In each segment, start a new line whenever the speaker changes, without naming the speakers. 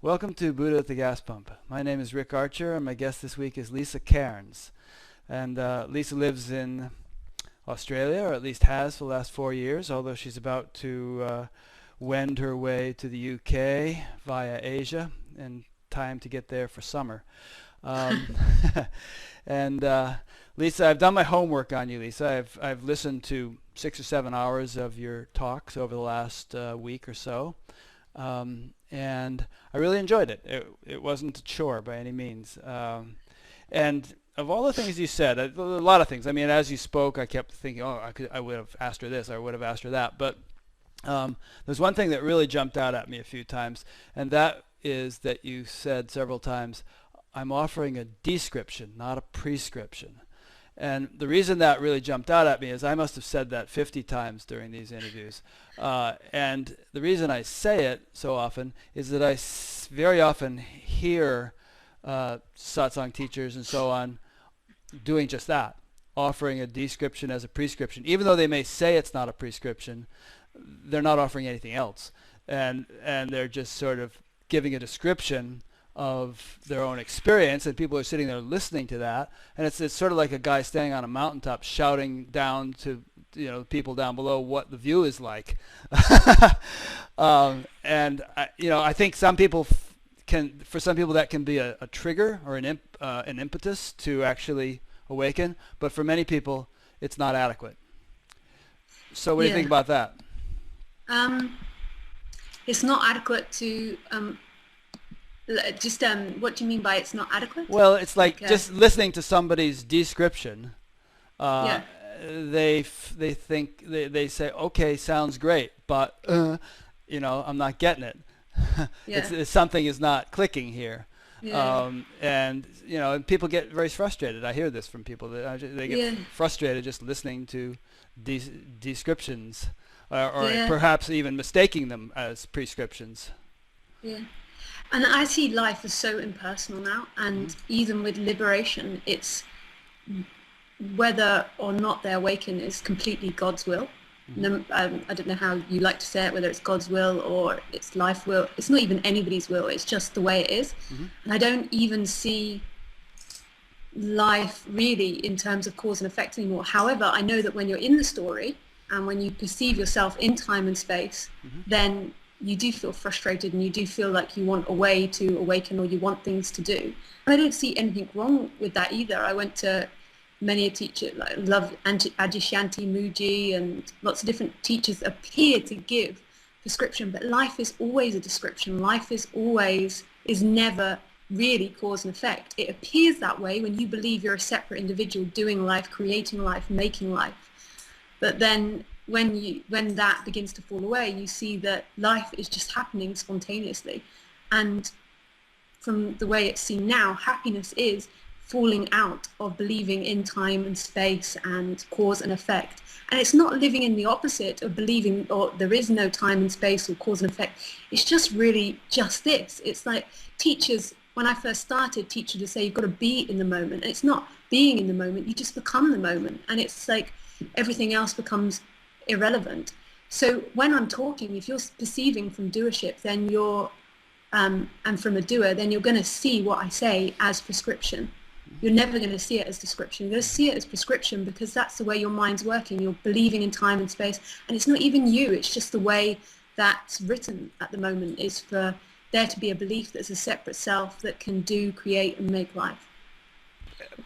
Welcome to Buddha at the Gas Pump. My name is Rick Archer, and my guest this week is Lisa Cairns. And Lisa lives in Australia, or at least has for the last 4 years, although she's about to wend her way to the UK via Asia, in time to get there for summer. And Lisa, I've done my homework on you, Lisa. I've listened to 6 or 7 hours of your talks over the last week or so. And I really enjoyed it. It wasn't a chore by any means. And of all the things you said, a lot of things. I mean, as you spoke, I kept thinking, oh, I would have asked her this, or I would have asked her that. But there's one thing that really jumped out at me a few times, and that is that you said several times, I'm offering a de-scription, not a pre-scription. And the reason that really jumped out at me is I must have said that 50 times during these interviews. And the reason I say it so often is that I very often hear satsang teachers and so on doing just that, offering a description as a prescription. Even though they may say it's not a prescription, they're not offering anything else. And they're just sort of giving a description of their own experience, and people are sitting there listening to that, and it's sort of like a guy standing on a mountaintop shouting down to people down below what the view is like. And I think some people for some people that can be a trigger or an impetus to actually awaken, but for many people it's not adequate. So what do you think about that?
It's not adequate to what do you mean by it's not adequate?
Well, it's like just listening to somebody's description. They think they say, okay, sounds great, but I'm not getting it. It's something is not clicking here. And people get very frustrated. I hear this from people that they get frustrated just listening to descriptions, or perhaps even mistaking them as prescriptions.
Yeah. And I see life as so impersonal now, and even with liberation, it's whether or not they awaken is completely God's will. I don't know how you like to say it, whether it's God's will or it's life will. It's not even anybody's will, it's just the way it is. And I don't even see life really in terms of cause and effect anymore. However, I know that when you're in the story and when you perceive yourself in time and space, then you do feel frustrated and you do feel like you want a way to awaken, or you want things to do. And I don't see anything wrong with that either. I went to many a teacher, I love Adyashanti Muji, and lots of different teachers appear to give prescription, but life is always a description. Life is never really cause and effect. It appears that way when you believe you're a separate individual doing life, creating life, making life. But then when that begins to fall away, you see that life is just happening spontaneously. And from the way it's seen now, happiness is falling out of believing in time and space and cause and effect. And it's not living in the opposite of believing or there is no time and space or cause and effect. It's just really just this. It's like teachers, when I first started, teachers would say you've got to be in the moment. And it's not being in the moment, you just become the moment. And it's like everything else becomes irrelevant. So when I'm talking, if you're perceiving from doership, then you're and from a doer, then you're going to see what I say as prescription. You're never going to see it as description. You're going to see it as prescription, because that's the way your mind's working. You're believing in time and space, and it's not even you. It's just the way that's written at the moment is for there to be a belief that's a separate self that can do, create, and make life.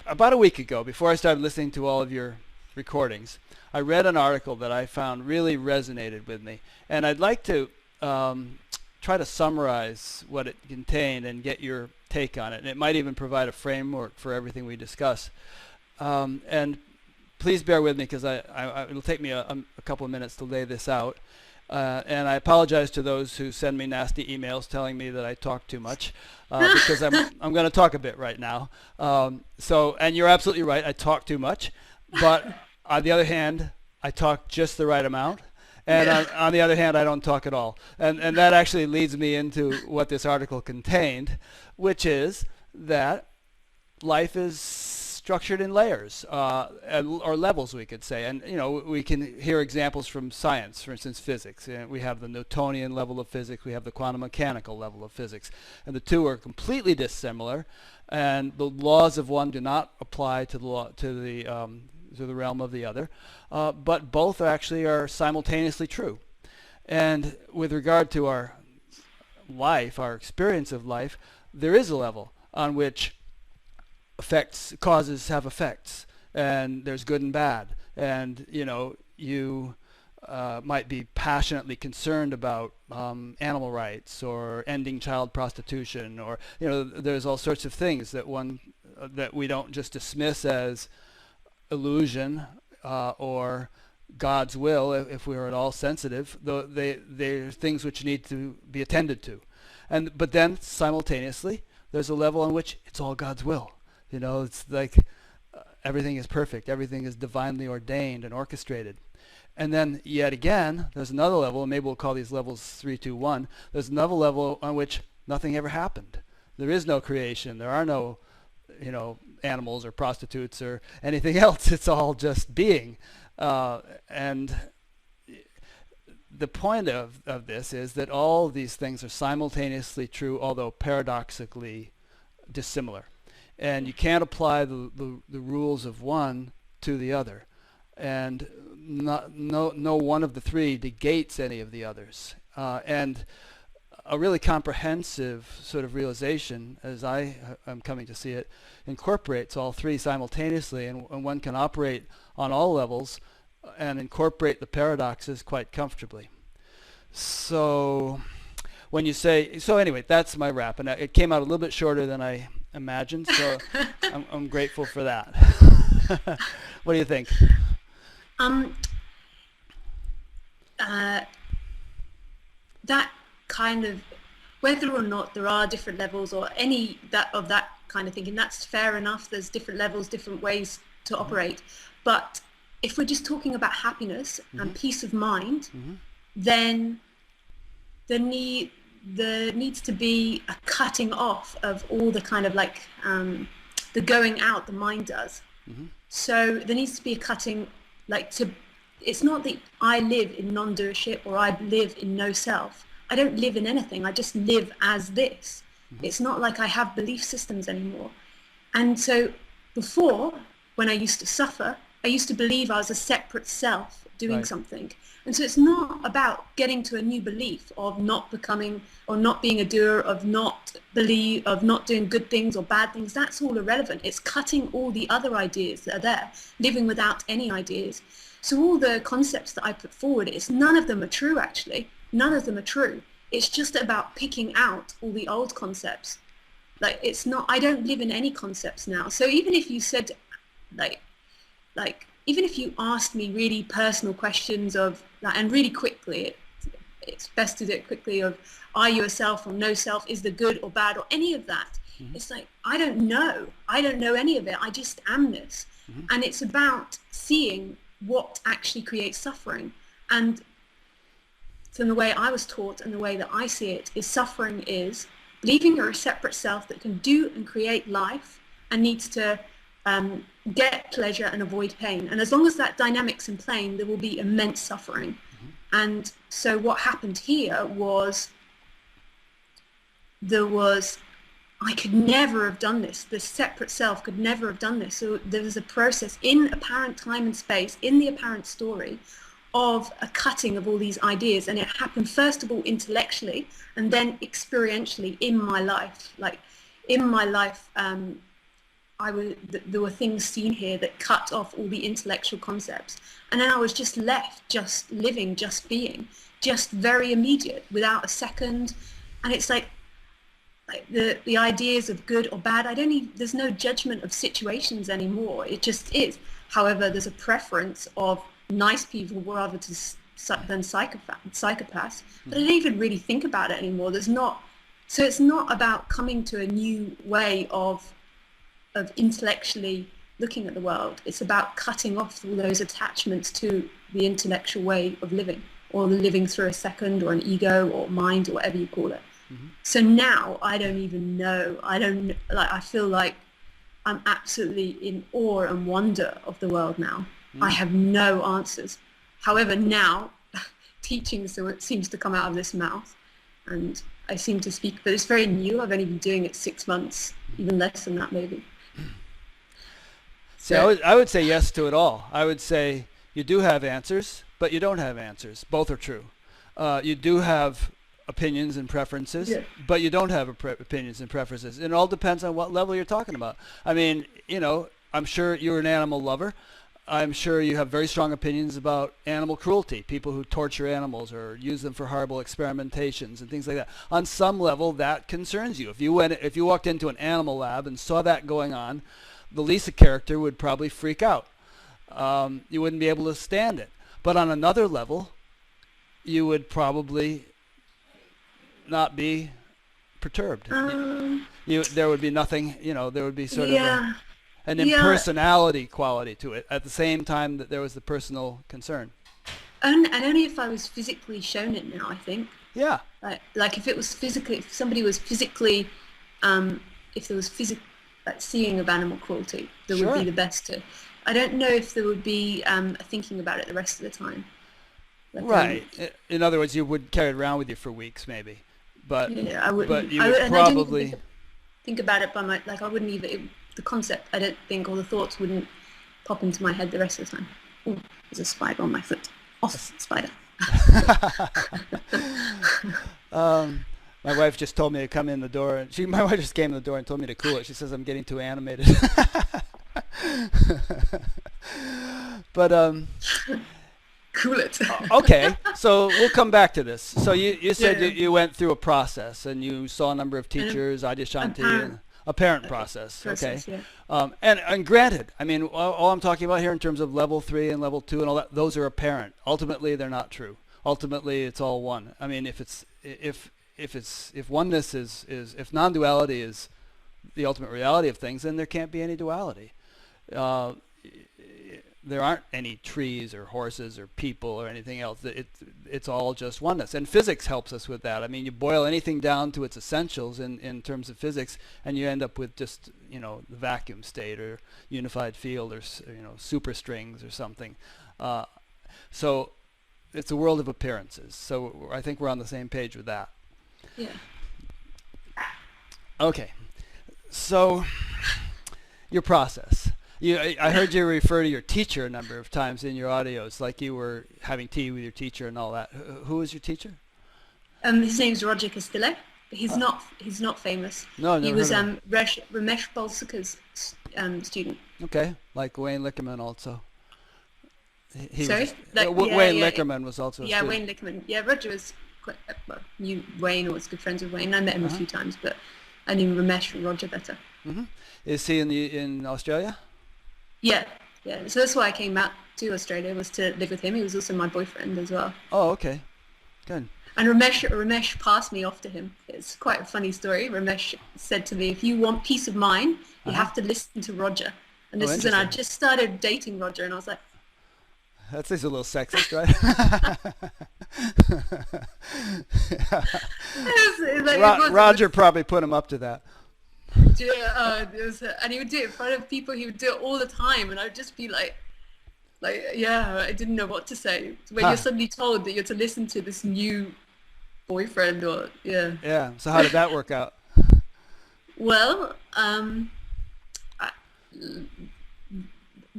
About a week ago, before I started listening to all of your recordings, I read an article that I found really resonated with me, and I'd like to try to summarize what it contained and get your take on it. And it might even provide a framework for everything we discuss. And please bear with me, because it'll take me a couple of minutes to lay this out. And I apologize to those who send me nasty emails telling me that I talk too much, because I'm going to talk a bit right now. And you're absolutely right, I talk too much. But on the other hand, I talk just the right amount. And on the other hand, I don't talk at all. And that actually leads me into what this article contained, which is that life is structured in layers or levels, we could say. And we can hear examples from science, for instance, physics. We have the Newtonian level of physics, we have the quantum mechanical level of physics, and the two are completely dissimilar. And the laws of one do not apply to the realm of the other, but both are simultaneously true. And with regard to our life, our experience of life, there is a level on which causes have effects, and there's good and bad, and you might be passionately concerned about animal rights or ending child prostitution, or there's all sorts of things that we don't just dismiss as illusion or God's will if we are at all sensitive. They're things which need to be attended to, but then simultaneously there's a level on which it's all God's will. It's like everything is perfect, everything is divinely ordained and orchestrated. And then yet again, there's another level, and maybe we'll call these levels 3, 2, 1. There's another level on which nothing ever happened. There is no creation. There are no, animals or prostitutes or anything else. It's all just being. And the point of this is that all these things are simultaneously true, although paradoxically dissimilar. And you can't apply the rules of one to the other. And no one of the three negates any of the others. And a really comprehensive sort of realization, as I am coming to see it, incorporates all three simultaneously, and one can operate on all levels and incorporate the paradoxes quite comfortably. So when you say, so anyway, that's my wrap, and it came out a little bit shorter than I imagined, so I'm grateful for that. What do you think?
That kind of, whether or not there are different levels or any of that kind of thinking, that's fair enough. There's different levels, different ways to operate. But if we're just talking about happiness and peace of mind, then there needs to be a cutting off of all the kind of the going out the mind does. So there needs to be a cutting, it's not that I live in non-doership or I live in no self. I don't live in anything. I just live as this. It's not like I have belief systems anymore. And so before, when I used to suffer, I used to believe I was a separate self doing something. And so it's not about getting to a new belief of not becoming or not being a doer, of not doing good things or bad things. That's all irrelevant. It's cutting all the other ideas that are there, living without any ideas. So all the concepts that I put forward, none of them are true, actually. None of them are true. It's just about picking out all the old concepts. I don't live in any concepts now. So even if you said, even if you asked me really personal questions of, and really quickly, it's best to do it quickly, of are you a self or no self, is there good or bad or any of that. It's I don't know. I don't know any of it. I just am this. And it's about seeing what actually creates suffering. And from the way I was taught and the way that I see it, is suffering is believing you're a separate self that can do and create life and needs to get pleasure and avoid pain. And as long as that dynamic's in play, there will be immense suffering. And so what happened here was I could never have done this. The separate self could never have done this. So there was a process in apparent time and space, in the apparent story, of a cutting of all these ideas. And it happened first of all intellectually and then experientially in my life. There were things seen here that cut off all the intellectual concepts. And then I was just left, just living, just being, just very immediate, without a second. And it's like the ideas of good or bad, there's no judgment of situations anymore. It just is. However, there's a preference of nice people rather than psychopaths. But I don't even really think about it anymore. So it's not about coming to a new way of intellectually looking at the world. It's about cutting off all those attachments to the intellectual way of living, or living through a second or an ego or mind or whatever you call it. So now I don't even know. I feel like I'm absolutely in awe and wonder of the world now. I have no answers. However, now teaching seems to come out of this mouth, and I seem to speak, but it's very new. I've only been doing it 6 months, even less than that maybe.
See, I would say yes to it all. I would say you do have answers, but you don't have answers. Both are true. You do have opinions and preferences, but you don't have opinions and preferences. It all depends on what level you're talking about. I mean, you know, I'm sure you're an animal lover. I'm sure you have very strong opinions about animal cruelty, people who torture animals or use them for horrible experimentations and things like that. On some level, that concerns you. If you walked into an animal lab and saw that going on, the Lisa character would probably freak out. You wouldn't be able to stand it. But on another level, you would probably not be perturbed. There would be nothing, you know, there would be sort of an impersonality quality to it at the same time that there was the personal concern.
And only if I was physically shown it now, I think.
Yeah.
Like if it was physically, if somebody was physically, if there was like seeing of animal cruelty, that would be the best to. I don't know if there would be thinking about it the rest of the time. Like,
right. In other words, you would carry it around with you for weeks, maybe. But
I would.
But you would probably
I didn't think about it by my like. I wouldn't even the concept. I don't think, or the thoughts wouldn't pop into my head the rest of the time. Oh, there's a spider on my foot. Off, spider.
My wife just told me to come in the door, and my wife just came in the door and told me to cool it. She says I'm getting too animated. But
cool it.
Okay, so we'll come back to this. So you said you went through a process and you saw a number of teachers, Adyashanti, and a parent process. Okay, and granted, I mean, all I'm talking about here in terms of level 3 and level 2 and all that, those are apparent. Ultimately, they're not true. Ultimately, it's all one. I mean, if oneness is if non-duality is the ultimate reality of things, then there can't be any duality. There aren't any trees or horses or people or anything else. It's all just oneness. And physics helps us with that. I mean, you boil anything down to its essentials in terms of physics, and you end up with just, you know, the vacuum state or unified field or, you know, superstrings or something. So it's a world of appearances. So I think we're on the same page with that.
Yeah.
Okay. So your process. I heard you refer to your teacher a number of times in your audios, like you were having tea with your teacher and all that. Who was your teacher?
His name's Roger Castillo. He's not famous.
No,
he was Ramesh Balsekar's student.
Okay, like Wayne Lickerman also.
Sorry?
Wayne Lickerman was also a student.
Wayne Lickerman. Yeah, Roger was quite, knew Wayne or was good friends with Wayne. I met him a few times, but I knew Ramesh and Roger better. Mm-hmm.
Is he in Australia?
Yeah. So that's why I came out to Australia, was to live with him. He was also my boyfriend as well.
Oh, okay. Good.
And Ramesh passed me off to him. It's quite a funny story. Ramesh said to me, if you want peace of mind, you have to listen to Roger. And this is when I just started dating Roger, and I was like,
that seems a little sexist, right? Roger probably put him up to that.
And he would do it in front of people. He would do it all the time, and I'd just be like, I didn't know what to say when you're suddenly told that you're to listen to this new boyfriend, or
Yeah. So how did that work out?
Well,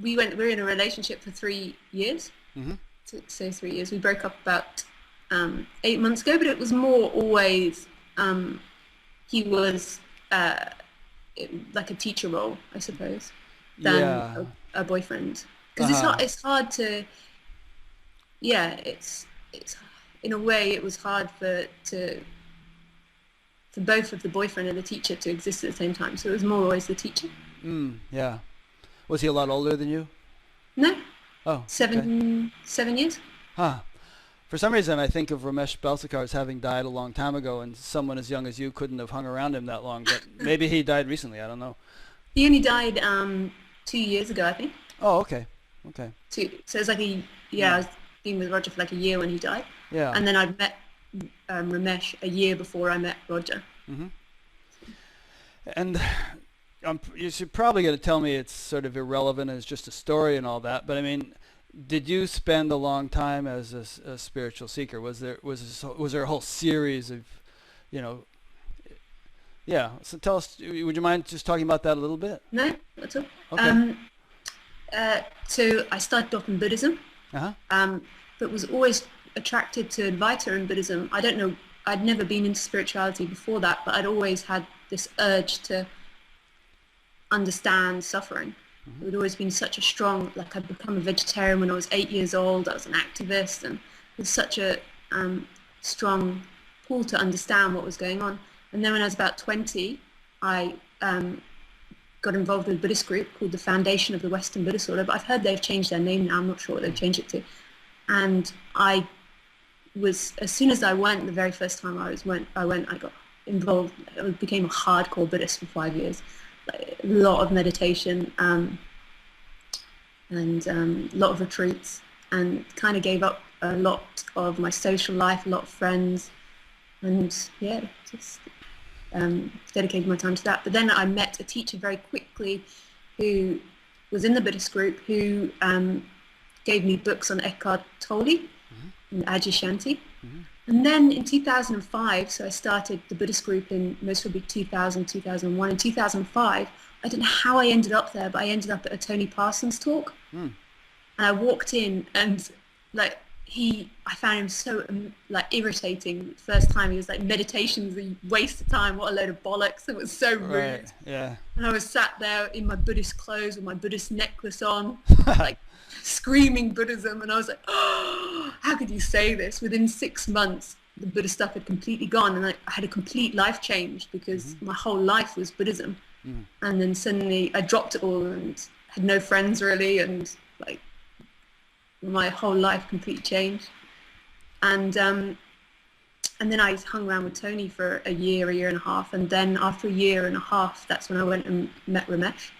we were in a relationship for 3 years. Mm-hmm. So 3 years. We broke up about 8 months ago, but it was more always he was like a teacher role, I suppose, than a boyfriend, because it's hard to it's in a way it was hard for both of the boyfriend and the teacher to exist at the same time, so it was more always the teacher.
Yeah. Was he a lot older than you?
No.
Oh,
7 years.
For some reason, I think of Ramesh Balsekar as having died a long time ago, and someone as young as you couldn't have hung around him that long. But maybe he died recently. I don't know.
He only died 2 years ago, I think.
Oh, okay.
So it's like I was being with Roger for like a year when he died.
Yeah.
And then I'd met Ramesh a year before I met Roger.
Mm-hmm. And you're probably going to tell me it's sort of irrelevant and it's just a story and all that, but I mean, did you spend a long time as a spiritual seeker? Was there a whole series of, you know, yeah. So tell us, would you mind just talking about that a little bit?
No, that's all.
Okay.
So I started off in Buddhism,
Uh-huh.
but was always attracted to Advaita in Buddhism. I don't know, I'd never been into spirituality before that, but I'd always had this urge to understand suffering. It had always been such a strong, like I'd become a vegetarian when I was 8 years old. I was an activist, and it was such a strong pull to understand what was going on. And then when I was about 20, I got involved with a Buddhist group called the Foundation of the Western Buddhist Order, but I've heard they've changed their name now. I'm not sure what they've changed it to. And I was, as soon as I went, the very first time I got involved. I became a hardcore Buddhist for 5 years. Like, a lot of meditation and a lot of retreats, and kind of gave up a lot of my social life, a lot of friends, and yeah, just dedicated my time to that. But then I met a teacher very quickly who was in the Buddhist group, who gave me books on Eckhart Tolle and Adyashanti. And then in 2005, so I started the Buddhist group in most probably 2000, 2001. In 2005, I don't know how I ended up there, but I ended up at a Tony Parsons talk. And I walked in, and like I found him so like irritating. The first time he was like, meditation's a waste of time, what a load of bollocks. It was so rude.
Right. Yeah.
And I was sat there in my Buddhist clothes with my Buddhist necklace on, like screaming Buddhism, and I was like, oh, how could you say this? Within 6 months, the Buddhist stuff had completely gone, and I had a complete life change because my whole life was Buddhism. And then suddenly I dropped it all and had no friends really, and like my whole life completely changed. And then I hung around with Tony for a year and a half, and then after a year and a half, that's when I went and met Ramesh,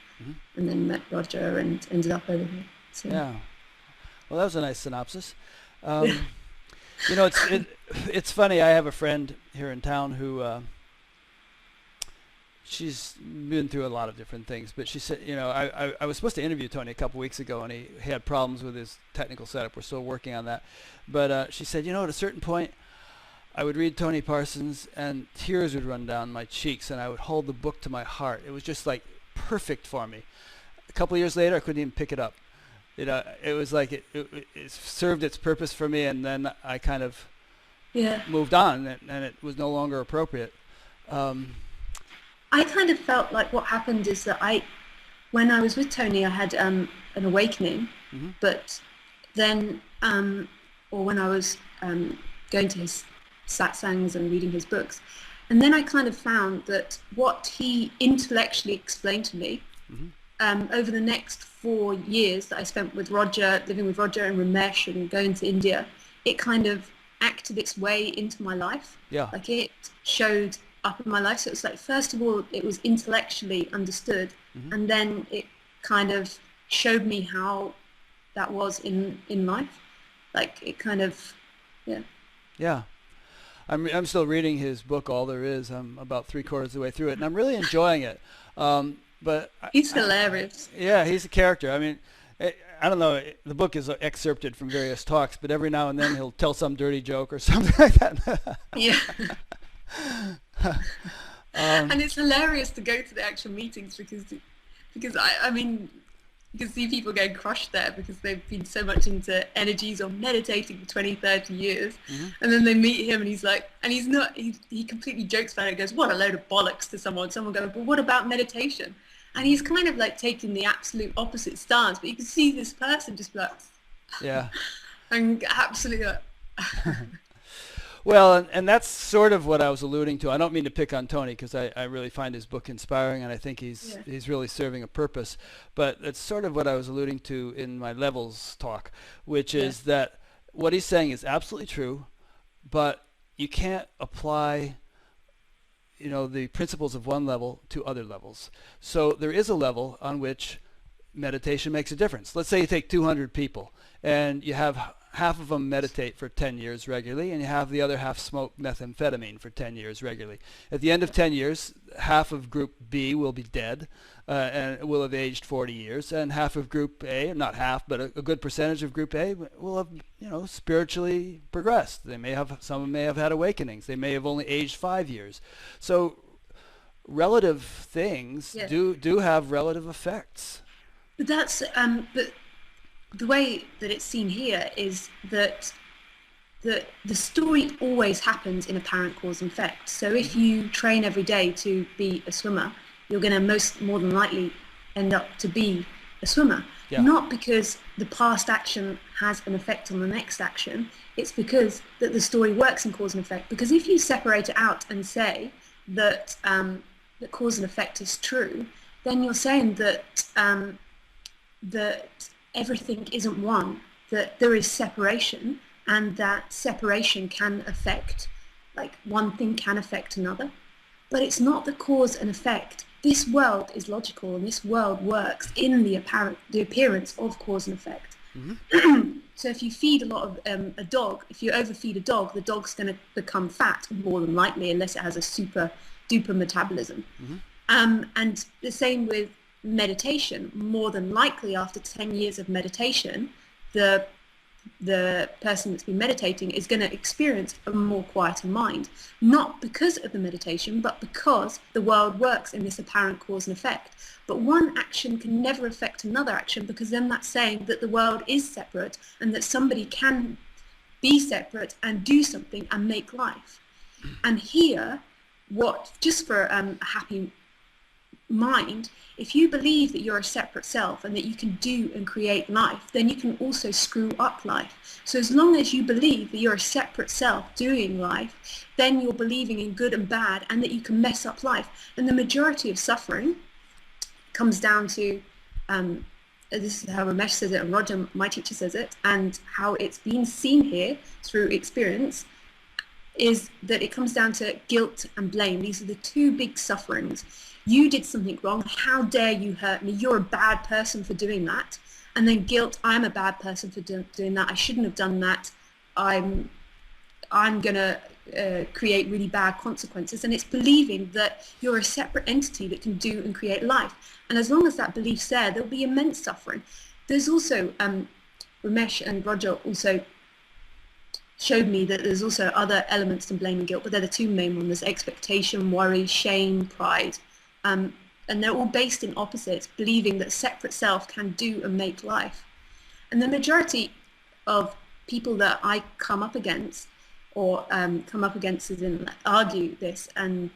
and then met Roger, and ended up over here. So.
Yeah. Well, that was a nice synopsis. You know, it's funny. I have a friend here in town who she's been through a lot of different things, but she said, you know, I was supposed to interview Tony a couple weeks ago, and he had problems with his technical setup. We're still working on that. But she said, you know, at a certain point, I would read Tony Parsons, and tears would run down my cheeks, and I would hold the book to my heart. It was just like perfect for me. A couple of years later, I couldn't even pick it up. You know, it was like it served its purpose for me, and then I kind of moved on, and it was no longer appropriate.
I kind of felt like what happened is that when I was with Tony, I had an awakening, but then, or when I was going to his satsangs and reading his books, and then I kind of found that what he intellectually explained to me over the next 4 years that I spent with Roger, living with Roger and Ramesh and going to India, it kind of acted its way into my life. Yeah. Like it showed up in my life. So it's like, first of all, it was intellectually understood, and then it kind of showed me how that was in life. Like it kind of,
Yeah. I'm still reading his book, All There Is. I'm about 3/4 of the way through it, and I'm really enjoying it. But
he's hilarious.
Yeah, he's a character. I mean, I don't know. The book is excerpted from various talks, but every now and then he'll tell some dirty joke or something like that.
Yeah. And it's hilarious to go to the actual meetings because I mean, you can see people getting crushed there because they've been so much into energies or meditating for 20, 30 years. And then they meet him and he's like, and he's not, he completely jokes about it. He goes, what a load of bollocks to someone. Someone goes, but what about meditation? And he's kind of like taking the absolute opposite stance, but you can see this person just like,
yeah,
and absolutely.
Well, and that's sort of what I was alluding to. I don't mean to pick on Tony because I really find his book inspiring, and I think he's really serving a purpose. But it's sort of what I was alluding to in my levels talk, which is that what he's saying is absolutely true, but you can't apply, you know, the principles of one level to other levels. So there is a level on which meditation makes a difference. Let's say you take 200 people and you have half of them meditate for 10 years regularly, and you have the other half smoke methamphetamine for 10 years regularly. At the end of 10 years, half of Group B will be dead and will have aged 40 years, and half of Group A, not half, but a good percentage of Group A will have, spiritually progressed. Some may have had awakenings. They may have only aged 5 years. So relative things do have relative effects.
But that's but the way that it's seen here is that the story always happens in apparent cause and effect. So if you train every day to be a swimmer, you're going to more than likely end up to be a swimmer. Yeah. Not because the past action has an effect on the next action. It's because that the story works in cause and effect. Because if you separate it out and say that that cause and effect is true, then you're saying that that everything isn't one, that there is separation, and that separation can affect, like one thing can affect another. But it's not the cause and effect. This world is logical, and this world works in the appearance of cause and effect. Mm-hmm. So if you feed a lot of a dog, if you overfeed a dog, the dog's going to become fat more than likely, unless it has a super duper metabolism. Mm-hmm. And the same with meditation. More than likely, after 10 years of meditation, the person that's been meditating is going to experience a more quieter mind, not because of the meditation, but because the world works in this apparent cause and effect. But one action can never affect another action, because then that's saying that the world is separate and that somebody can be separate and do something and make life. And here, just for a happy mind, if you believe that you're a separate self and that you can do and create life, then you can also screw up life. So as long as you believe that you're a separate self doing life, then you're believing in good and bad, and that you can mess up life. And the majority of suffering comes down to, this is how Ramesh says it, and Roger, my teacher, says it, and how it's been seen here through experience, is that it comes down to guilt and blame. These are the two big sufferings. You did something wrong. How dare you hurt me? You're a bad person for doing that. And then guilt. I'm a bad person for doing that. I shouldn't have done that. I'm going to create really bad consequences. And it's believing that you're a separate entity that can do and create life. And as long as that belief's there, there'll be immense suffering. There's also, Ramesh and Roger also showed me that there's also other elements than blame and guilt, but they're the two main ones. There's expectation, worry, shame, pride. And they're all based in opposites, believing that separate self can do and make life. And the majority of people that I come up against, or come up against as in argue this, and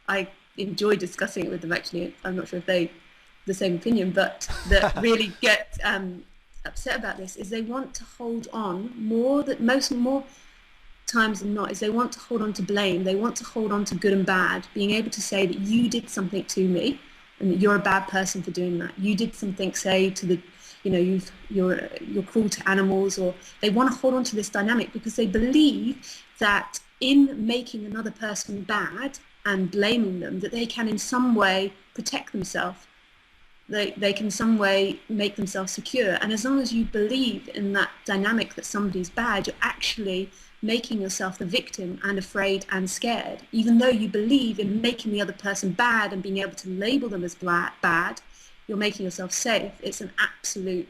I enjoy discussing it with them actually, I'm not sure if they the same opinion, but that really get upset about this, is they want to hold on more times than not, is they want to hold on to blame. They want to hold on to good and bad, being able to say that you did something to me and that you're a bad person for doing that. You did something, say, to the, you're cruel to animals, or they want to hold on to this dynamic because they believe that in making another person bad and blaming them, that they can in some way protect themselves. They can in some way make themselves secure. And as long as you believe in that dynamic that somebody's bad, you're actually making yourself the victim and afraid and scared. Even though you believe in making the other person bad and being able to label them as bad, you're making yourself safe. It's an absolute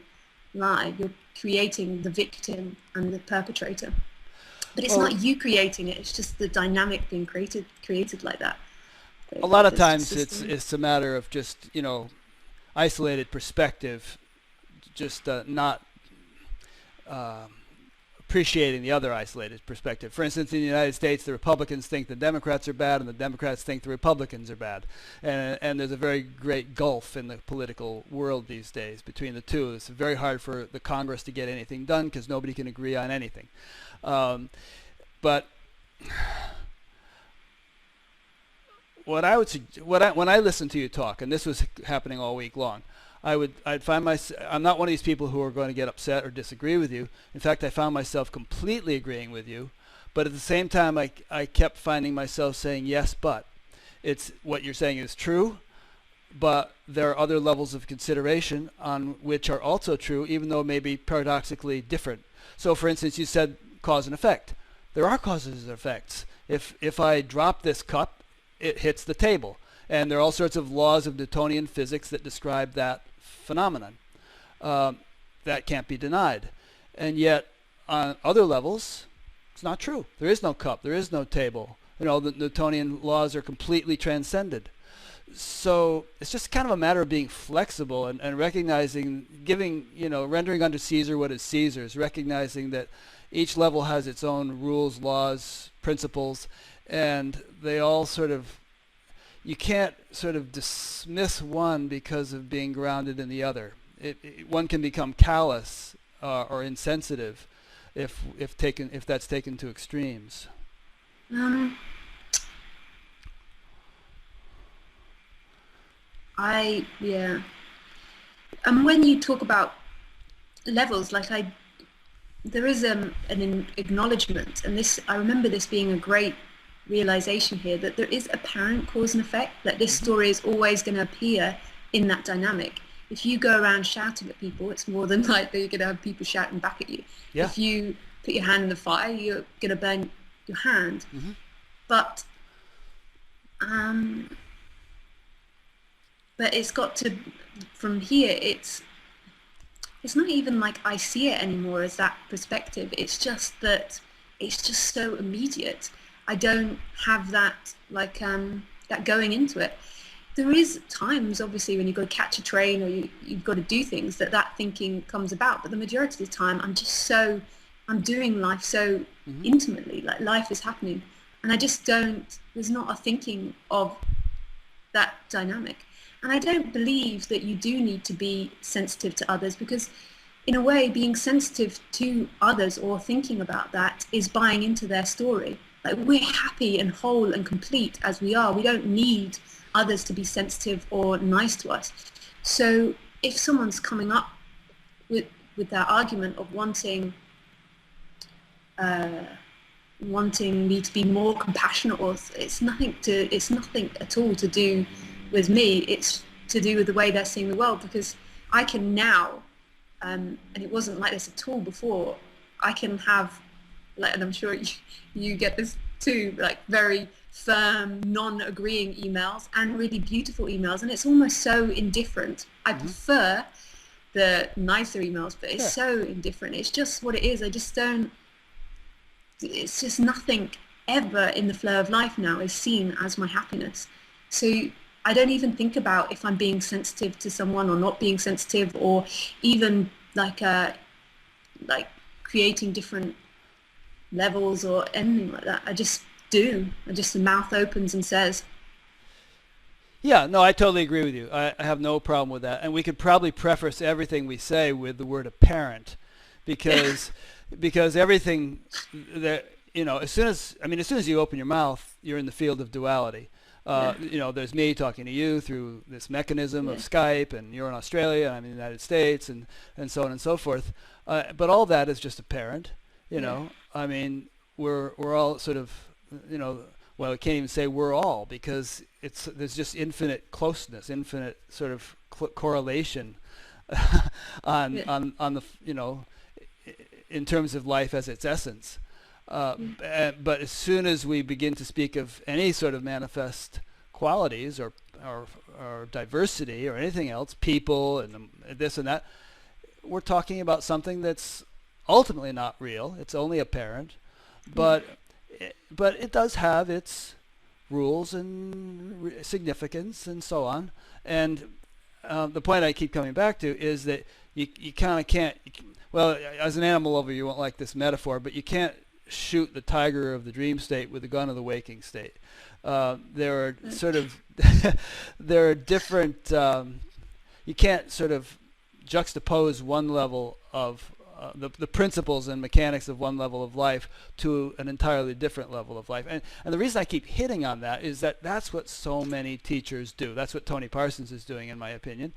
lie. You're creating the victim and the perpetrator. But it's not you creating it, it's just the dynamic being created like that.
A lot of times it's a matter of just, isolated perspective, just not appreciating the other isolated perspective. For instance, in the United States, the Republicans think the Democrats are bad, and the Democrats think the Republicans are bad. And there's a very great gulf in the political world these days between the two. It's very hard for the Congress to get anything done because nobody can agree on anything. But when I listen to you talk, and this was happening all week long, I'd find myself, I'm not one of these people who are going to get upset or disagree with you. In fact, I found myself completely agreeing with you, but at the same time, I kept finding myself saying, yes, but it's what you're saying is true, but there are other levels of consideration on which are also true, even though maybe paradoxically different. So for instance, you said cause and effect. There are causes and effects. If I drop this cup, it hits the table. And there are all sorts of laws of Newtonian physics that describe that phenomenon. That can't be denied. And yet, on other levels, it's not true. There is no cup. There is no table. You know, the Newtonian laws are completely transcended. So it's just kind of a matter of being flexible and recognizing, rendering unto Caesar what is Caesar's, recognizing that each level has its own rules, laws, principles, and they all sort of, you can't sort of dismiss one because of being grounded in the other. One can become callous or insensitive if that's taken to extremes.
And when you talk about levels, there is an acknowledgement, and I remember this being a great realization here, that there is apparent cause and effect, that this story is always going to appear in that dynamic. If you go around shouting at people, it's more than likely you're going to have people shouting back at you. Yeah. If you put your hand in the fire, you're going to burn your hand. Mm-hmm. But it's got to, from here, it's not even like I see it anymore as that perspective. It's just that it's just so immediate. I don't have that that going into it. There is times, obviously, when you've got to catch a train or you've got to do things that thinking comes about. But the majority of the time, I'm doing life so intimately, like life is happening. And I just there's not a thinking of that dynamic. And I don't believe that you do need to be sensitive to others, because in a way, being sensitive to others or thinking about that is buying into their story. Like, we're happy and whole and complete as we are. We don't need others to be sensitive or nice to us. So if someone's coming up with that argument of wanting me to be more compassionate, or it's nothing at all to do with me. It's to do with the way they're seeing the world, because I can now, and it wasn't like this at all before, I can have, and I'm sure you get this too, very firm, non-agreeing emails and really beautiful emails, and it's almost so indifferent. I prefer the nicer emails, but it's so indifferent. It's just what it is. It's just nothing ever in the flow of life now is seen as my happiness. So I don't even think about if I'm being sensitive to someone or not being sensitive, or even creating different levels or anything like that. I just do. The mouth opens and says.
Yeah, no, I totally agree with you. I have no problem with that. And we could probably preface everything we say with the word apparent, because everything that, as soon as you open your mouth, you're in the field of duality. There's me talking to you through this mechanism of Skype, and you're in Australia, and I'm in the United States, and so on and so forth. But all that is just apparent. We're all sort of, well, I can't even say we're all, because there's just infinite closeness, infinite sort of correlation on the, in terms of life as its essence. But as soon as we begin to speak of any sort of manifest qualities or diversity or anything else, people and this and that, we're talking about something that's ultimately not real. It's only apparent, but it does have its rules and significance and so on. And the point I keep coming back to is that you kind of can't. Well, as an animal lover, you won't like this metaphor, but you can't shoot the tiger of the dream state with the gun of the waking state. There are sort of there are different. You can't sort of juxtapose one level of the principles and mechanics of one level of life to an entirely different level of life. And the reason I keep hitting on that is that that's what so many teachers do. That's what Tony Parsons is doing, in my opinion.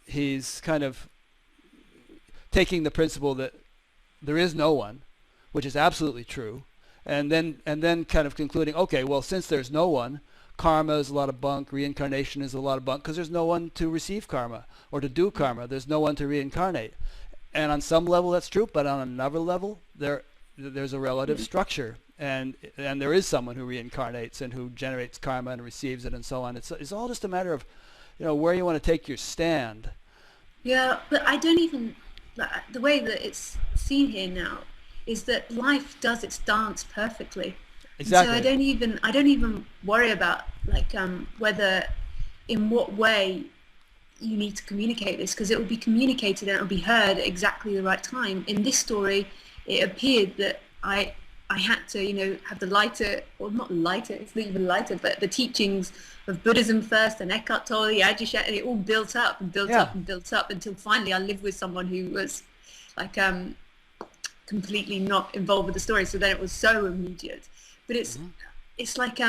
He's kind of taking the principle that there is no one, which is absolutely true, and then kind of concluding, okay, well, since there's no one, karma is a lot of bunk, reincarnation is a lot of bunk, because there's no one to receive karma or to do karma. There's no one to reincarnate. And on some level that's true, but on another level there's a relative structure, and there is someone who reincarnates and who generates karma and receives it and so on. It's all just a matter of, where you want to take your stand.
Yeah, but I don't even, the way that it's seen here now is that life does its dance perfectly.
Exactly.
So I don't even worry about whether, in what way you need to communicate this, because it will be communicated and it will be heard at exactly the right time. In this story, it appeared that I had to, have the lighter, or not lighter, it's not even lighter, but the teachings of Buddhism first, and Eckhart Tolle, Ajahn, and it all built up and built up and built up until finally I lived with someone who was completely not involved with the story. So then it was so immediate. But it's like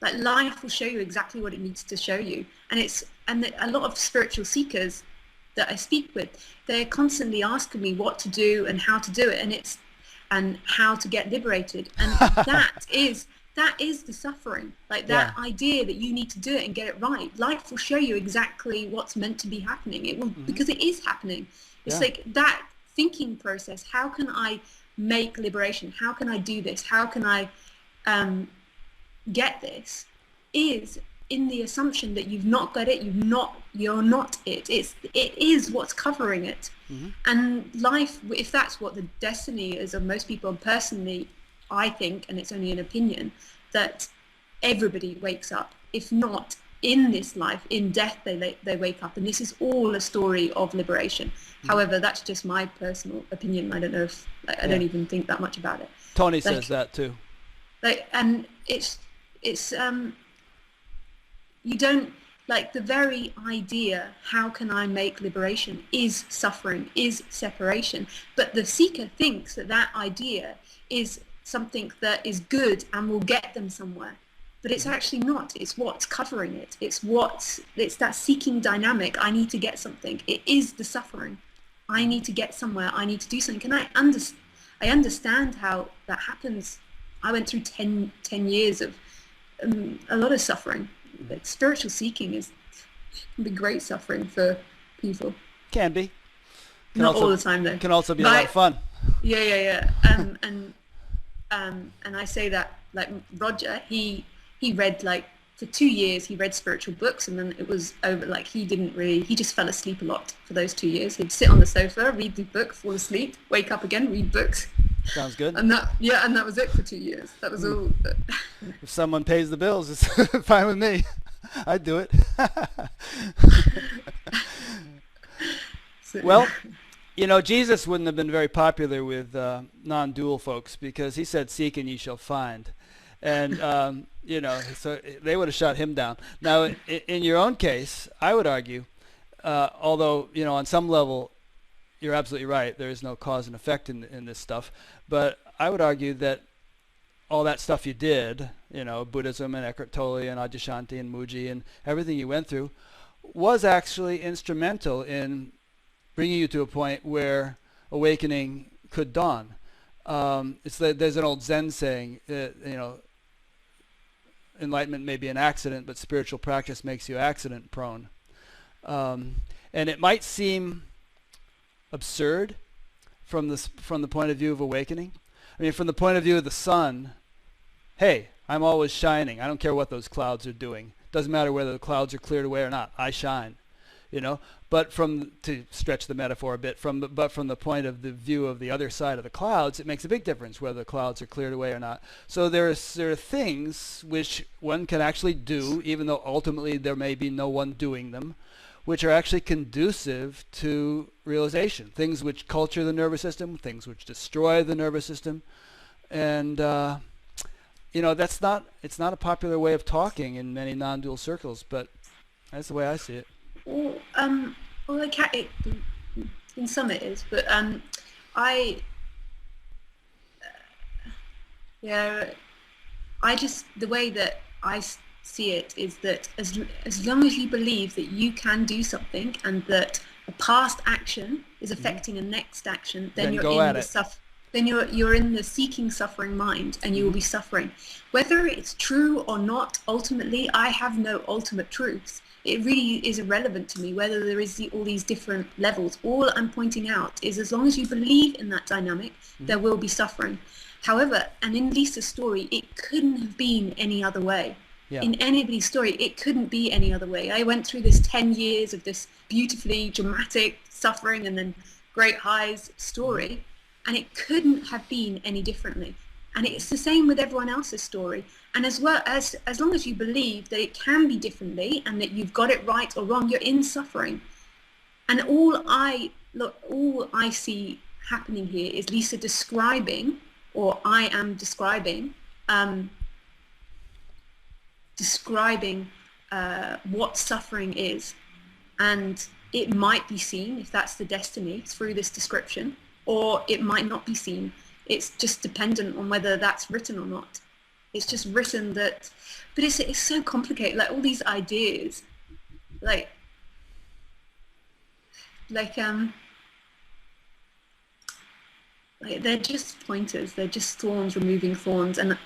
life will show you exactly what it needs to show you, and a lot of spiritual seekers that I speak with, they're constantly asking me what to do and how to do it, and how to get liberated, and that is the suffering. That idea that you need to do it and get it right. Life will show you exactly what's meant to be happening. It will, because it is happening. It's like that thinking process. How can I make liberation? How can I do this? How can I get this? Is in the assumption that you've not got it, you're not it. It is what's covering it. And life, if that's what the destiny is of most people, and personally, I think, and it's only an opinion, that everybody wakes up. If not in this life, in death, they wake up, and this is all a story of liberation. However, that's just my personal opinion. I don't know if I don't even think that much about it.
Tony says that too.
And it's you don't, the very idea, how can I make liberation, is suffering, is separation. But the seeker thinks that idea is something that is good and will get them somewhere. But it's actually not. It's what's covering it. It's that seeking dynamic. I need to get something. It is the suffering. I need to get somewhere. I need to do something. And I understand how that happens. I went through 10 years of a lot of suffering. But spiritual seeking can be great suffering for people.
Can be.
Not all the time though.
Can also be a lot of fun.
Yeah. And I say that, Roger, he read for 2 years he read spiritual books, and then it was over. He just fell asleep a lot for those 2 years. He'd sit on the sofa, read the book, fall asleep, wake up again, read books.
Sounds good.
And that was it for 2 years. That was all.
If someone pays the bills, it's fine with me. I'd do it. Well, Jesus wouldn't have been very popular with non-dual folks, because he said, "Seek and ye shall find," and so they would have shut him down. Now, in your own case, I would argue, although on some level, you're absolutely right. There is no cause and effect in this stuff. But I would argue that all that stuff you did, Buddhism and Eckhart Tolle and Adyashanti and Muji and everything you went through, was actually instrumental in bringing you to a point where awakening could dawn. There's an old Zen saying, enlightenment may be an accident, but spiritual practice makes you accident prone. And it might seem absurd from the point of view of awakening. I mean, from the point of view of the sun, hey, I'm always shining. I don't care what those clouds are doing. Doesn't matter whether the clouds are cleared away or not. I shine, But to stretch the metaphor a bit, from the point of the view of the other side of the clouds, it makes a big difference whether the clouds are cleared away or not. So there are things which one can actually do, even though ultimately there may be no one doing them, which are actually conducive to realization. Things which culture the nervous system, things which destroy the nervous system, and it's not a popular way of talking in many non-dual circles, but that's the way I see it.
Well, in some it is, but the way that I see it is that as long as you believe that you can do something and that a past action is affecting a next action, then you're in the seeking suffering mind, and you will be suffering. Whether it's true or not, ultimately, I have no ultimate truths. it really is irrelevant to me whether there is all these different levels. All I'm pointing out is as long as you believe in that dynamic, there will be suffering. However, and in Lisa's story, it couldn't have been any other way.
Yeah.
In anybody's story, it couldn't be any other way. I went through this 10 years of this beautifully dramatic suffering and then great highs story, and it couldn't have been any differently. And it's the same with everyone else's story. And as long as you believe that it can be differently and that you've got it right or wrong, you're in suffering. And all I see happening here is Lisa describing, or I am describing what suffering is. And it might be seen, if that's the destiny, through this description, or it might not be seen. It's just dependent on whether that's written or not. It's just written that, but it's so complicated. Like all these ideas, like they're just pointers. They're just thorns removing thorns. And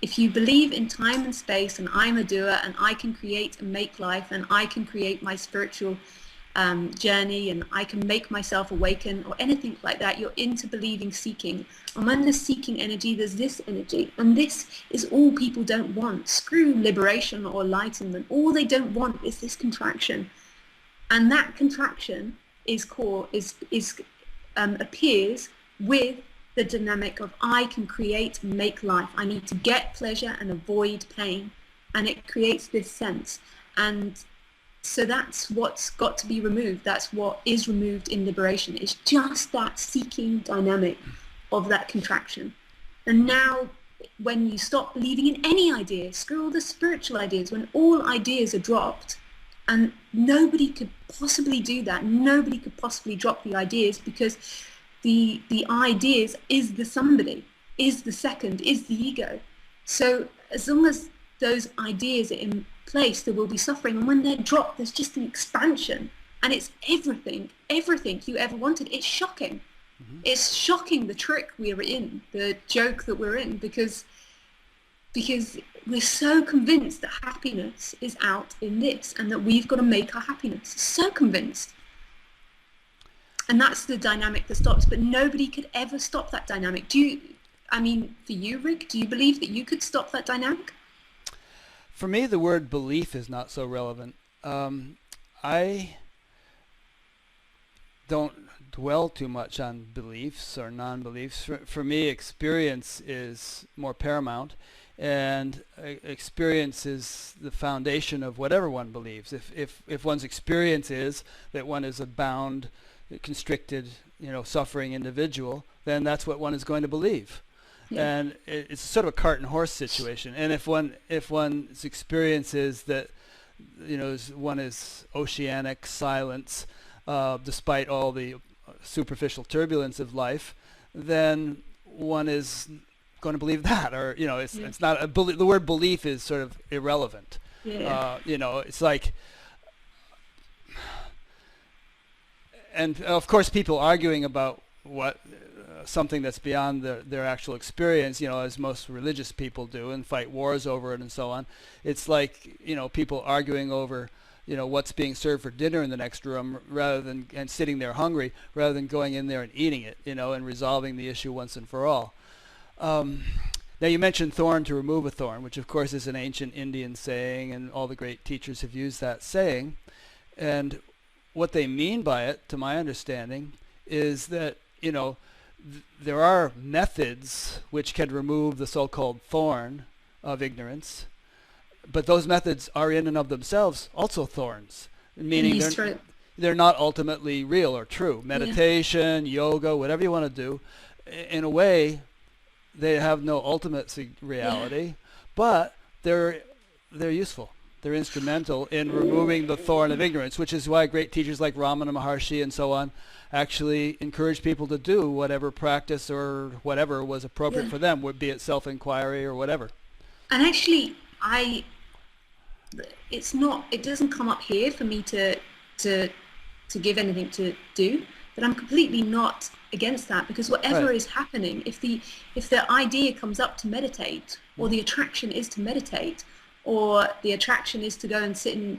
if you believe in time and space, and I'm a doer, and I can create and make life, and I can create my spiritual journey, and I can make myself awaken, or anything like that, you're into believing, seeking. And when there's seeking energy, there's this energy, and this is all people don't want. Screw liberation or enlightenment. All they don't want is this contraction, and that contraction appears with the dynamic of I can create and make life. I need to get pleasure and avoid pain, and it creates this sense. And so that's what's got to be removed. That's what is removed in liberation. It's just that seeking dynamic of that contraction. And now when you stop believing in any idea, screw all the spiritual ideas, when all ideas are dropped, and nobody could possibly do that, nobody could possibly drop the ideas, because the ideas is the somebody, is the second, is the ego. So as long as those ideas are in place, there will be suffering. And when they're dropped, there's just an expansion, and it's everything you ever wanted. It's shocking. It's shocking, the trick we're in, the joke that we're in, because we're so convinced that happiness is out in this, and that we've got to make our happiness. So convinced. And that's the dynamic that stops, but nobody could ever stop that dynamic. For you, Rick, do you believe that you could stop that dynamic?
For me, the word belief is not so relevant. I don't dwell too much on beliefs or non-beliefs. For me, experience is more paramount, and experience is the foundation of whatever one believes. If one's experience is that one is a bound, constricted, suffering individual, then that's what one is going to believe. Yeah. And it's sort of a cart and horse situation. And if one's experience is that, one is oceanic silence, despite all the superficial turbulence of life, then one is going to believe that, or it's not the word belief is sort of irrelevant. Yeah. It's like, and of course, people arguing about what something that's beyond their actual experience, as most religious people do, and fight wars over it and so on. It's like, people arguing over, what's being served for dinner in the next room, and sitting there hungry, rather than going in there and eating it, and resolving the issue once and for all. Now you mentioned thorn to remove a thorn, which of course is an ancient Indian saying, and all the great teachers have used that saying. And what they mean by it, to my understanding, is that, there are methods which can remove the so-called thorn of ignorance, but those methods are in and of themselves also thorns, meaning they're not ultimately real or true. Meditation, yoga, whatever you want to do, in a way, they have no ultimate reality, but they're useful. They're instrumental in removing the thorn of ignorance, which is why great teachers like Ramana Maharshi and so on actually encourage people to do whatever practice or whatever was appropriate for them, be it self-inquiry or whatever.
And actually, it doesn't come up here for me to give anything to do, but I'm completely not against that, because whatever is happening, if the idea comes up to meditate, or the attraction is to meditate, or the attraction is to go and sit in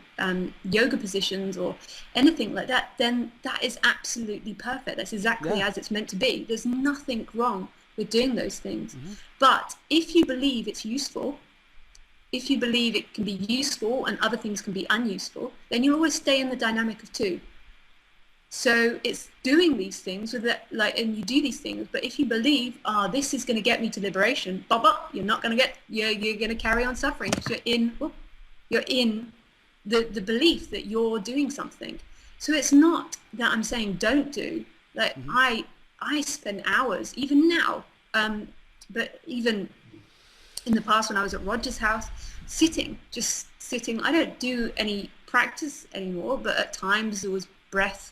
yoga positions or anything like that, then that is absolutely perfect. That's exactly as it's meant to be. There's nothing wrong with doing those things. But if you believe it's useful, if you believe it can be useful and other things can be unuseful, then you'll always stay in the dynamic of two. So it's doing these things with it, and you do these things, but if you believe, this is going to get me to liberation, you're not going to you're going to carry on suffering because you're in the belief that you're doing something. So it's not that I'm saying don't do. I spend hours, even now, but even in the past when I was at Roger's house, just sitting. I don't do any practice anymore, but at times there was breath,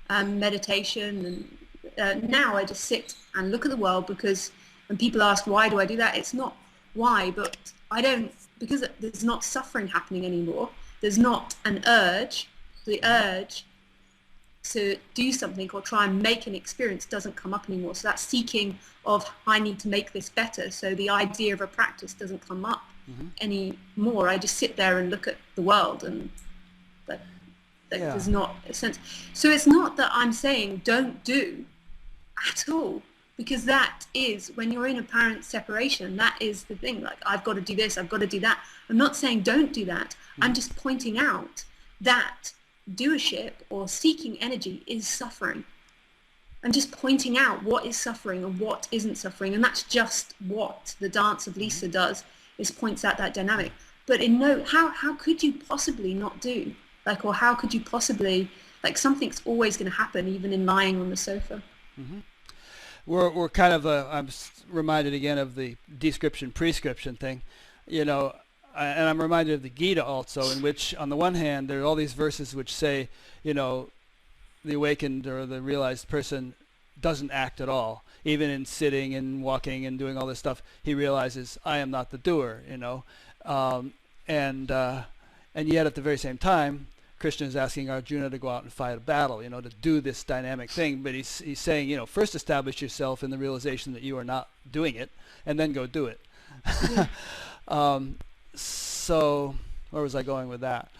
meditation, and now I just sit and look at the world, because when people ask why do I do that, it's not why, but I don't, because there's not suffering happening anymore. There's not an urge. The urge to do something or try and make an experience doesn't come up anymore. So that seeking of I need to make this better, so the idea of a practice doesn't come up anymore. I just sit there and look at the world, and there's not a sense. So it's not that I'm saying don't do at all, because that is, when you're in apparent separation, that is the thing. Like, I've got to do this, I've got to do that. I'm not saying don't do that. I'm just pointing out that doership or seeking energy is suffering. I'm just pointing out what is suffering and what isn't suffering, and that's just what the dance of Lisa does, is points out that dynamic. But how could you possibly not do? Or how could you possibly, something's always going to happen, even in lying on the sofa.
We're kind of I'm reminded again of the De-scription, Pre-scription thing, and I'm reminded of the Gita also, in which on the one hand there are all these verses which say, the awakened or the realized person doesn't act at all. Even in sitting and walking and doing all this stuff, he realizes, I am not the doer, and yet at the very same time, Krishna is asking Arjuna to go out and fight a battle, to do this dynamic thing. But he's saying, first establish yourself in the realization that you are not doing it, and then go do it. So where was I going with that?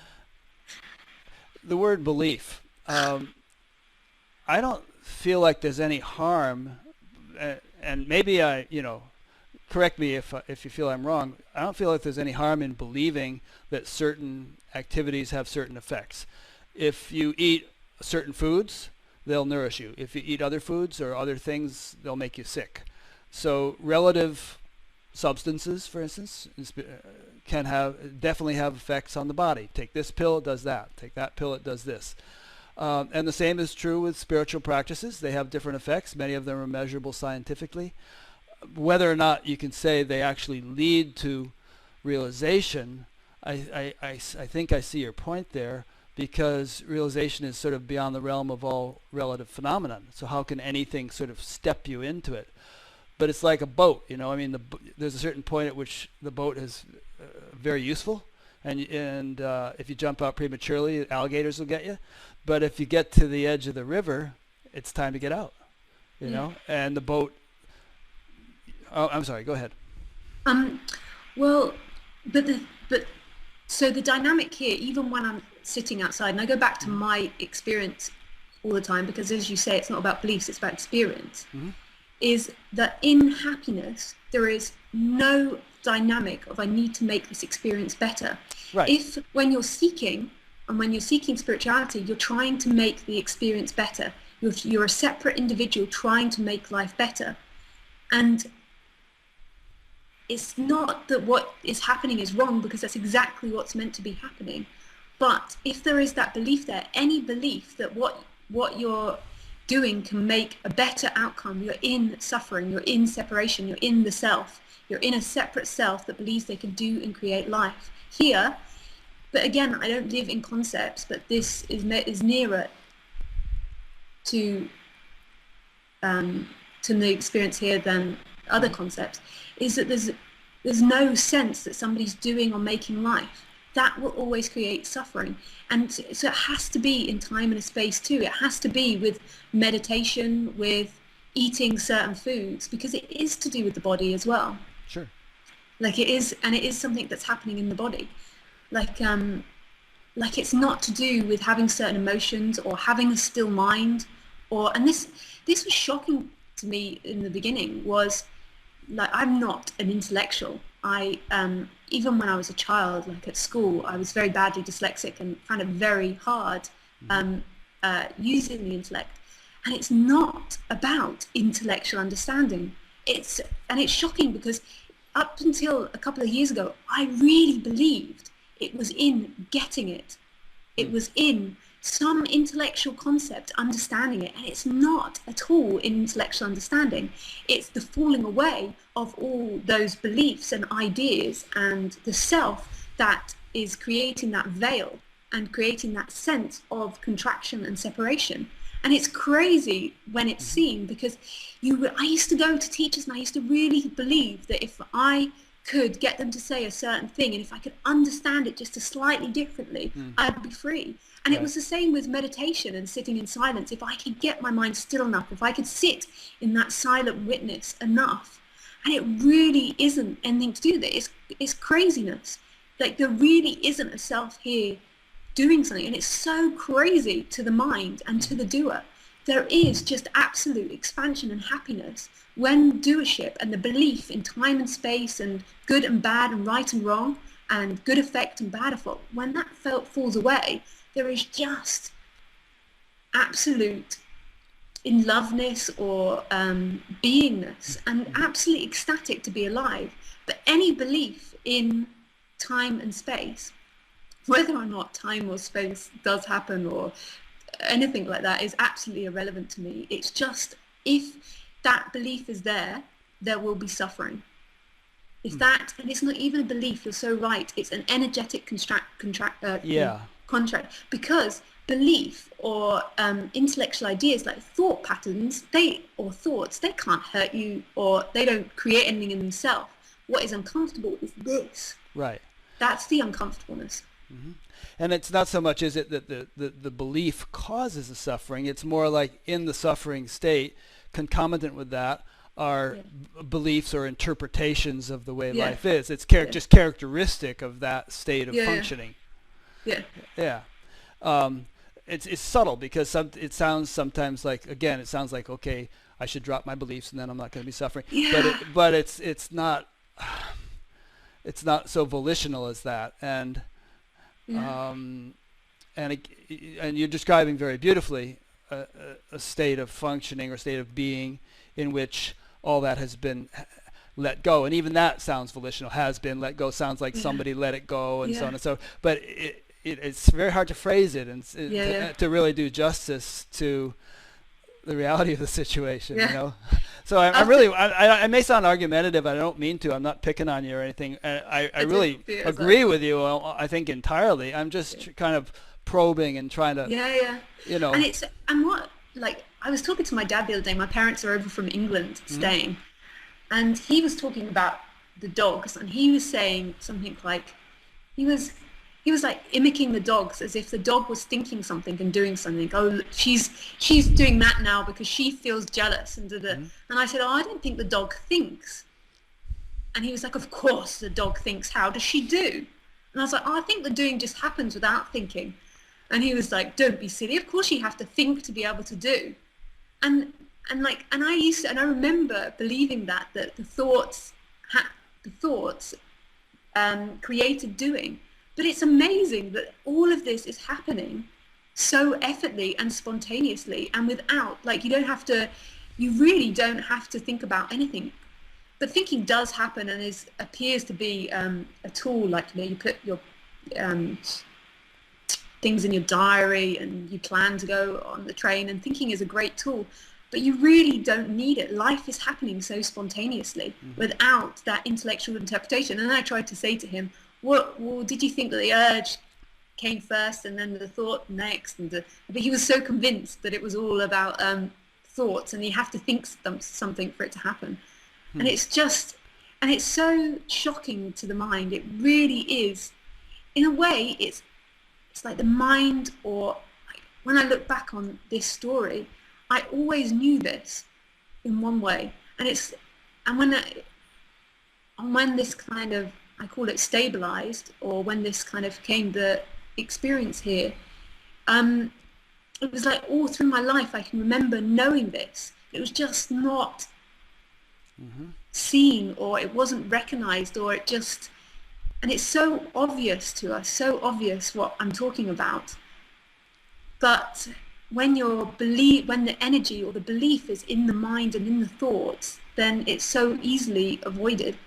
The word belief. I don't feel like there's any harm, and maybe correct me if you feel I'm wrong. I don't feel like there's any harm in believing that certain activities have certain effects. If you eat certain foods, they'll nourish you. If you eat other foods or other things, they'll make you sick. So relative substances, for instance, can definitely have effects on the body. Take this pill, it does that. Take that pill, it does this. And the same is true with spiritual practices. They have different effects. Many of them are measurable scientifically. Whether or not you can say they actually lead to realization, I think I see your point there, because realization is sort of beyond the realm of all relative phenomenon. So how can anything sort of step you into it? But it's like a boat, there's a certain point at which the boat is very useful, and if you jump out prematurely, alligators will get you. But if you get to the edge of the river, it's time to get out, and the boat. Oh, I'm sorry. Go ahead.
Well, so the dynamic here, even when I'm sitting outside, and I go back to my experience all the time, because as you say, it's not about beliefs, it's about experience, is that in happiness, there is no dynamic of I need to make this experience better.
Right.
If when you're seeking spirituality, you're trying to make the experience better. You're a separate individual trying to make life better. And it's not that what is happening is wrong, because that's exactly what's meant to be happening. But if there is that belief there, any belief that what you're doing can make a better outcome, you're in suffering, you're in separation, you're in the self, you're in a separate self that believes they can do and create life. Here, but again, I don't live in concepts, but this is nearer to the experience here than other concepts, is that there's no sense that somebody's doing or making life. That will always create suffering. And so it has to be in time and a space too. It has to be with meditation, with eating certain foods, because it is to do with the body as well.
Sure.
It is, and it is something that's happening in the body. like it's not to do with having certain emotions or having a still mind, and this was shocking to me in the beginning. Was like, I'm not an intellectual. I even when I was a child, like at school, I was very badly dyslexic and found it very hard using the intellect. And it's not about intellectual understanding. It's shocking because up until a couple of years ago, I really believed it was in getting it. It was in some intellectual concept, understanding it, and it's not at all in intellectual understanding. It's the falling away of all those beliefs and ideas and the self that is creating that veil and creating that sense of contraction and separation. And it's crazy when it's seen, because I used to go to teachers and I used to really believe that if I could get them to say a certain thing, and if I could understand it just a slightly differently, I'd be free. And it was the same with meditation and sitting in silence. If I could get my mind still enough, if I could sit in that silent witness enough, and it really isn't anything to do with it. It's craziness. Like, there really isn't a self here doing something, and it's so crazy to the mind and to the doer. There is just absolute expansion and happiness when doership and the belief in time and space and good and bad and right and wrong and good effect and bad effect, when that falls away, there is just absolute in loveness or beingness, and absolutely ecstatic to be alive. But any belief in time and space, whether or not time or space does happen or anything like that, is absolutely irrelevant to me. It's just, if that belief is there, there will be suffering. If that, and it's not even a belief, you're so right, it's an energetic contract, because belief or intellectual ideas like thought patterns, they can't hurt you, or they don't create anything in themselves. What is uncomfortable is this.
Right.
That's the uncomfortableness.
Mm-hmm. And it's not so much is it that the belief causes the suffering. It's more like in the suffering state, concomitant with that are beliefs or interpretations of the way life is. It's just characteristic of that state of functioning. Yeah. It's subtle, because it sounds sometimes like, again, it sounds like, okay, I should drop my beliefs and then I'm not going to be suffering.
Yeah.
But it's not so volitional as that. And and you're describing very beautifully a state of functioning or state of being in which all that has been let go, and even that sounds volitional. Has been let go sounds like somebody let it go, and so on and so. But it's very hard to phrase it and to really do justice to the reality of the situation. You know. So I may sound argumentative. I don't mean to. I'm not picking on you or anything. I really agree with you. I think entirely. I'm just kind of probing and trying to. You know. And I was talking to my dad the other day. My parents are over from England staying, and he was talking about the dogs, and he was saying something like, he was like mimicking the dogs, as if the dog was thinking something and doing something. Oh, she's doing that now because she feels jealous, and and I said, oh, I don't think the dog thinks. And he was like, of course the dog thinks. How does she do? And I was like, oh, I think the doing just happens without thinking. And he was like, don't be silly. Of course you have to think to be able to do. And I remember believing that the thoughts created doing. But it's amazing that all of this is happening so effortlessly and spontaneously, and without, you really don't have to think about anything. But thinking does happen, and appears to be a tool. Like, you put your things in your diary and you plan to go on the train, and thinking is a great tool, but you really don't need it. Life is happening so spontaneously without that intellectual interpretation. And I tried to say to him, well, did you think that the urge came first and then the thought next? But he was so convinced that it was all about thoughts, and you have to think something for it to happen. And it's so shocking to the mind. It really is. In a way, it's like the mind, or when I look back on this story, I always knew this in one way. And when this kind of
I call it stabilized, or when this kind of came the experience here, it was like all through my life I can remember knowing this. It was just not seen, or it wasn't recognized, or it just, and it's so obvious to us, so obvious what I'm talking about. But when when the energy or the belief is in the mind and in the thoughts, then it's so easily avoided.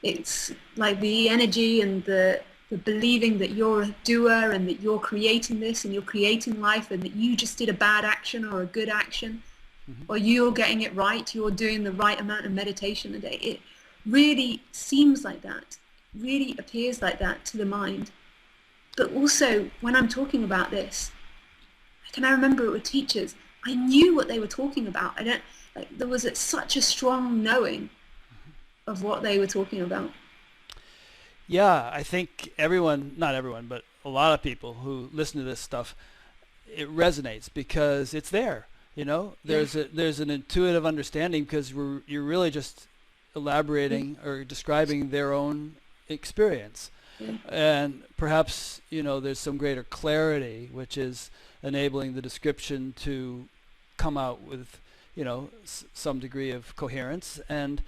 It's like the energy and the believing that you're a doer and that you're creating this and you're creating life and that you just did a bad action or a good action, or you're getting it right, you're doing the right amount of meditation a day. It really seems like that, really appears like that to the mind. But also when I'm talking about this, I remember it with teachers, I knew what they were talking about. There was such a strong knowing of what they were talking about.
Yeah, I think everyone, not everyone, but a lot of people who listen to this stuff, it resonates because it's there. You know, there's an intuitive understanding because you're really just elaborating or describing their own experience. And perhaps, you know, there's some greater clarity, which is enabling the description to come out with, you know, some degree of coherence. And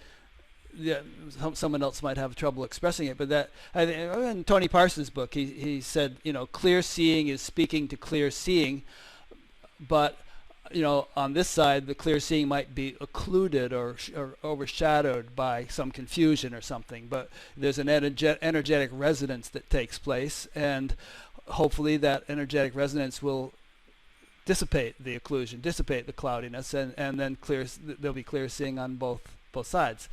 someone else might have trouble expressing it, but that, I think, in Tony Parsons' book, he said, you know, clear seeing is speaking to clear seeing, but, you know, on this side, the clear seeing might be occluded or overshadowed by some confusion or something, but there's an energetic resonance that takes place, and hopefully that energetic resonance will dissipate the occlusion, dissipate the cloudiness, and then there'll be clear seeing on both sides.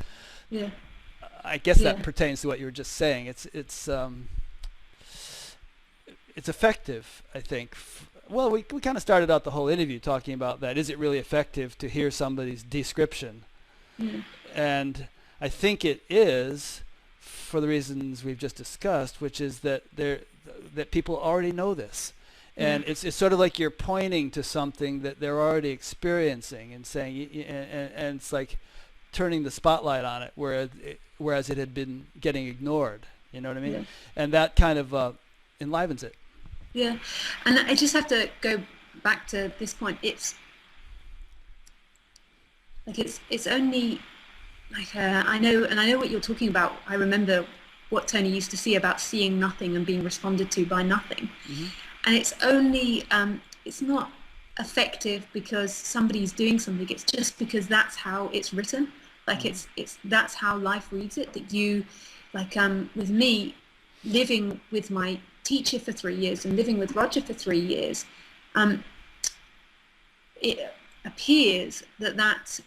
Yeah.
I guess that pertains to what you were just saying. It's effective, I think. Well, we kind of started out the whole interview talking about that. Is it really effective to hear somebody's de-scription? And I think it is, for the reasons we've just discussed, which is that that people already know this. And it's sort of like you're pointing to something that they're already experiencing and saying, and it's like turning the spotlight on it, whereas it had been getting ignored. You know what I mean? Yeah. And that kind of enlivens it.
Yeah, and I just have to go back to this point. It's like it's only like I know what you're talking about. I remember what Tony used to say about seeing nothing and being responded to by nothing. And it's only it's not effective because somebody's doing something. It's just because that's how it's written. Like it's that's how life reads it. That you, like with me, living with my teacher for 3 years and living with Roger for 3 years, it appears that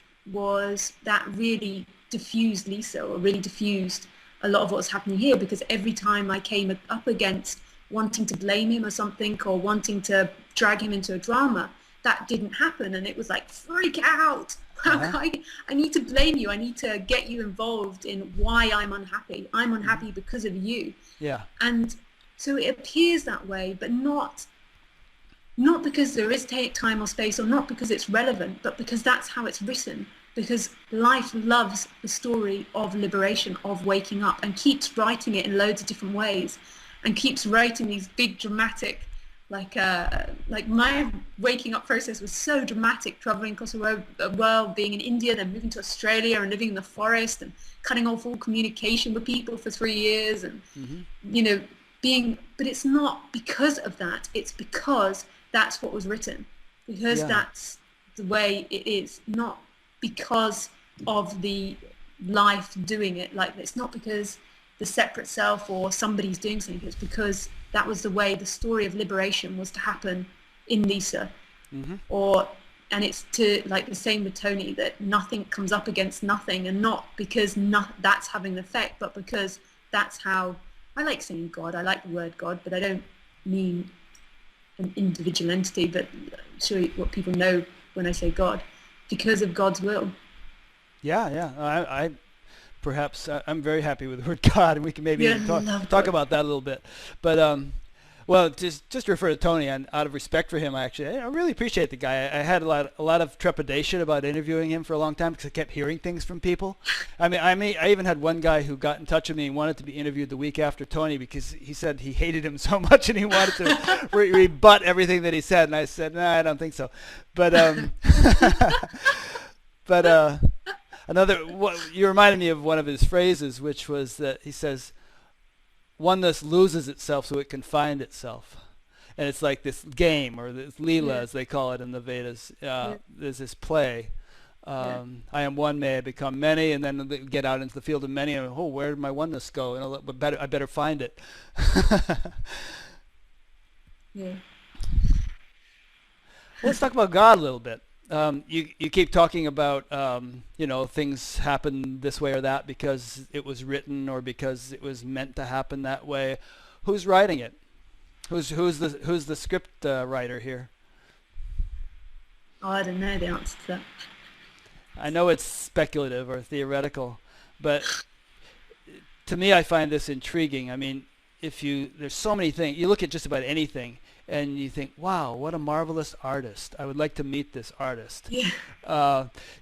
really diffused Lisa, or really diffused a lot of what was happening here, because every time I came up against wanting to blame him or something, or wanting to drag him into a drama, that didn't happen. And it was like, freak out. I need to blame you. I need to get you involved in why I'm unhappy. I'm unhappy because of you. Yeah. And so it appears that way, but not because there is time or space, or not because it's relevant, but because that's how it's written. Because life loves the story of liberation, of waking up, and keeps writing it in loads of different ways, and keeps writing these big dramatic, like my waking up process was so dramatic, traveling across the world, being in India, then moving to Australia and living in the forest and cutting off all communication with people for 3 years, and you know, but it's not because of that. It's because that's what was written, because that's the way it is, not because of the life doing it. Like, it's not because the separate self or somebody's doing something. It's because that was the way the story of liberation was to happen in Lisa. And it's to, like the same with Tony, that nothing comes up against nothing, and not because that's having an effect, but because that's how, I like saying God, I like the word God, but I don't mean an individual entity, but show you what people know when I say God, because of God's will. I perhaps I'm very happy with the word God, and we can maybe talk about that a little bit. But
Well, just refer to Tony, and out of respect for him, I really appreciate the guy. I had a lot of trepidation about interviewing him for a long time because I kept hearing things from people. I even had one guy who got in touch with me and wanted to be interviewed the week after Tony because he said he hated him so much and he wanted to rebut everything that he said. And I said, nah, I don't think so. But you reminded me of one of his phrases, which was that he says, oneness loses itself so it can find itself. And it's like this game, or this lila, as they call it in the Vedas. There's this play. I am one, may I become many, and then they get out into the field of many, and where did my oneness go? And I better find it. Let's talk about God a little bit. You keep talking about things happen this way or that because it was written or because it was meant to happen that way. Who's writing it? Who's the script writer here?
Oh, I don't know the answer to that.
I know it's speculative or theoretical, but to me, I find this intriguing. I mean, there's so many things. You look at just about anything, and you think, wow, what a marvelous artist. I would like to meet this artist.
Yeah.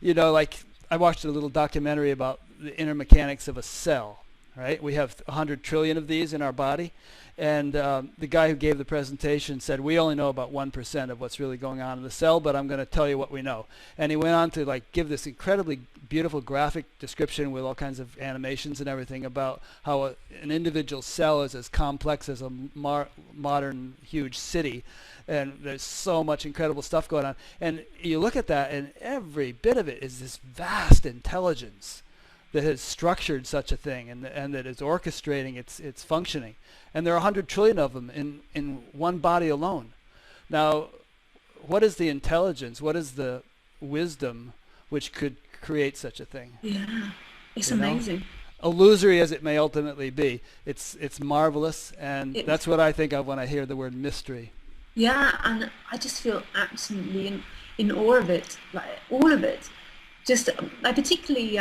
Like I watched a little documentary about the inner mechanics of a cell, right? We have 100 trillion of these in our body. And the guy who gave the presentation said, we only know about 1% of what's really going on in the cell, but I'm going to tell you what we know. And he went on to give this incredibly beautiful graphic description with all kinds of animations and everything about how an individual cell is as complex as a modern huge city. And there's so much incredible stuff going on. And you look at that, and every bit of it is this vast intelligence that has structured such a thing and that is orchestrating its functioning. And there are 100 trillion of them in one body alone. Now, what is the intelligence? What is the wisdom which could create such a thing?
Yeah, it's amazing.
Illusory as it may ultimately be, it's marvelous, and that's what I think of when I hear the word mystery.
Yeah, and I just feel absolutely in awe of it, like all of it. Just I particularly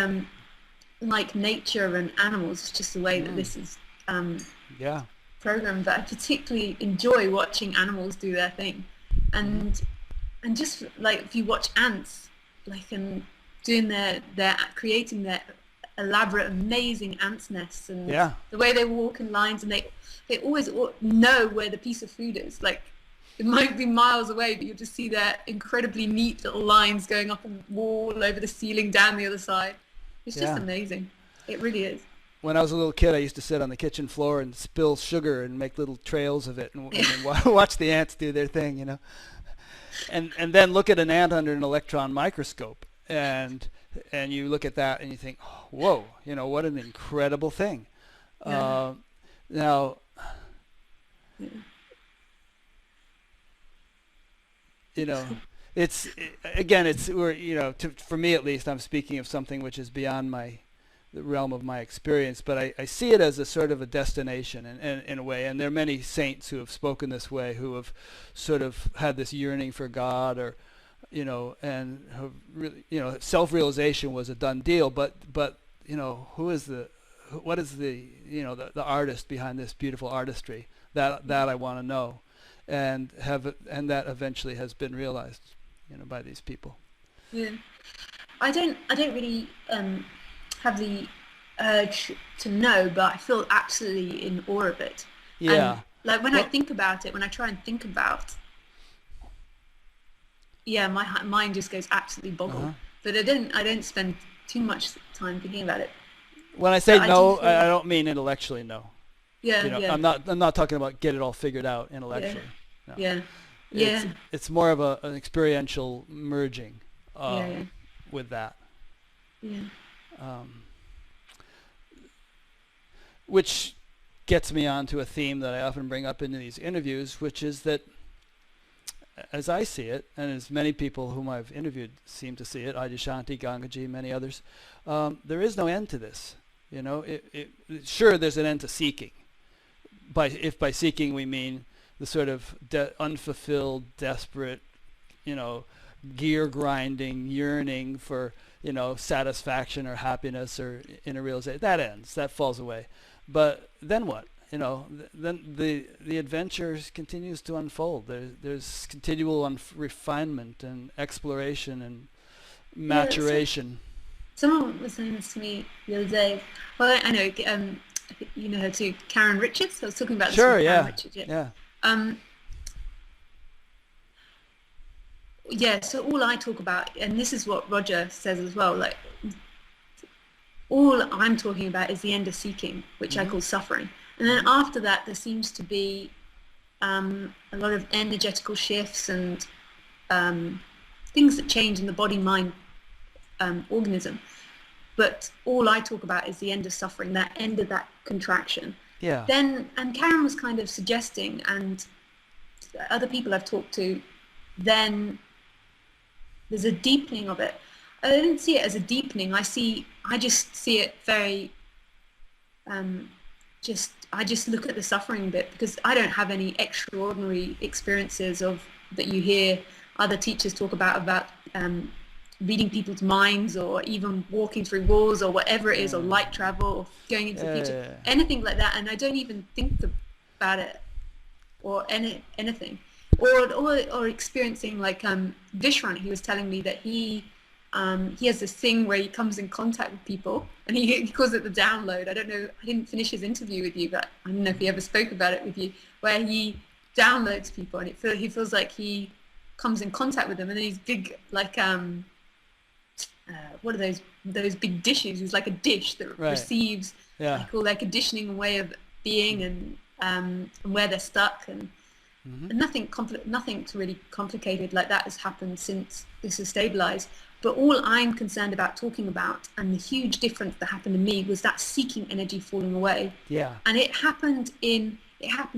like nature and animals, just the way that this is programmed, that I particularly enjoy watching animals do their thing. And just like if you watch ants, and doing their creating their elaborate, amazing ants nests, and the way they walk in lines, and they always know where the piece of food is. Like it might be miles away, but you'll just see their incredibly neat little lines going up the wall, over the ceiling, down the other side. It's just amazing. It really is. When
I was a little kid, I used to sit on the kitchen floor and spill sugar and make little trails of it and watch the ants do their thing, And then look at an ant under an electron microscope, and you look at that and you think, oh, whoa, what an incredible thing. Now, for me at least, I'm speaking of something which is beyond the realm of my experience, but I see it as a sort of a destination in a way. And there are many saints who have spoken this way, who have sort of had this yearning for God, or and have really, self-realization was a done deal. But what is the the artist behind this beautiful artistry? That I want to know, and that eventually has been realized, by these people.
Yeah, I don't really have the urge to know, but I feel absolutely in awe of it.
Yeah.
And when I think about it, when I try and think about, my mind just goes absolutely boggled. But I don't spend too much time thinking about it.
When I say no, I don't mean intellectually no.
Yeah.
I'm not talking about get it all figured out intellectually.
Yeah.
No.
Yeah.
It's more of an experiential merging with that.
Yeah.
Which gets me onto a theme that I often bring up in these interviews, which is that, as I see it, and as many people whom I've interviewed seem to see it, Adyashanti, Gangaji, many others, there is no end to this. Sure, there's an end to seeking. If by seeking we mean the sort of unfulfilled, desperate, gear grinding yearning for satisfaction or happiness or inner realization, that ends, that falls away. But then what? then the adventure continues to unfold. There's continual refinement and exploration and maturation.
Someone was saying this to me the other day. Well, I know, I think you know her too, Karen Richards. I was talking about this with Karen Richards. So all I talk about, and this is what Roger says as well, like all I'm talking about is the end of seeking, which I call suffering. And then after that, there seems to be a lot of energetical shifts and things that change in the body-mind organism. But all I talk about is the end of suffering, that end of that contraction.
Yeah.
Then, and Karen was kind of suggesting, and other people I've talked to, then there's a deepening of it. I didn't see it as a deepening. I just see it very, I just look at the suffering bit, because I don't have any extraordinary experiences that you hear other teachers talk about reading people's minds, or even walking through walls, or whatever it is, or light travel, or going into the future, anything like that. And I don't even think about it, or anything, or experiencing, like Vishrant. He was telling me that he has this thing where he comes in contact with people, and he calls it the download. I don't know, I didn't finish his interview with you, but I don't know if he ever spoke about it with you, where he downloads people, and he feels like he comes in contact with them, and then these big, like what are those big dishes? It's like a dish that receives like all their conditioning and way of being, and where they're stuck, and nothing really complicated like that has happened since this has stabilized. But all I'm concerned about talking about, and the huge difference that happened to me, was that seeking energy falling away. Yeah. And it happened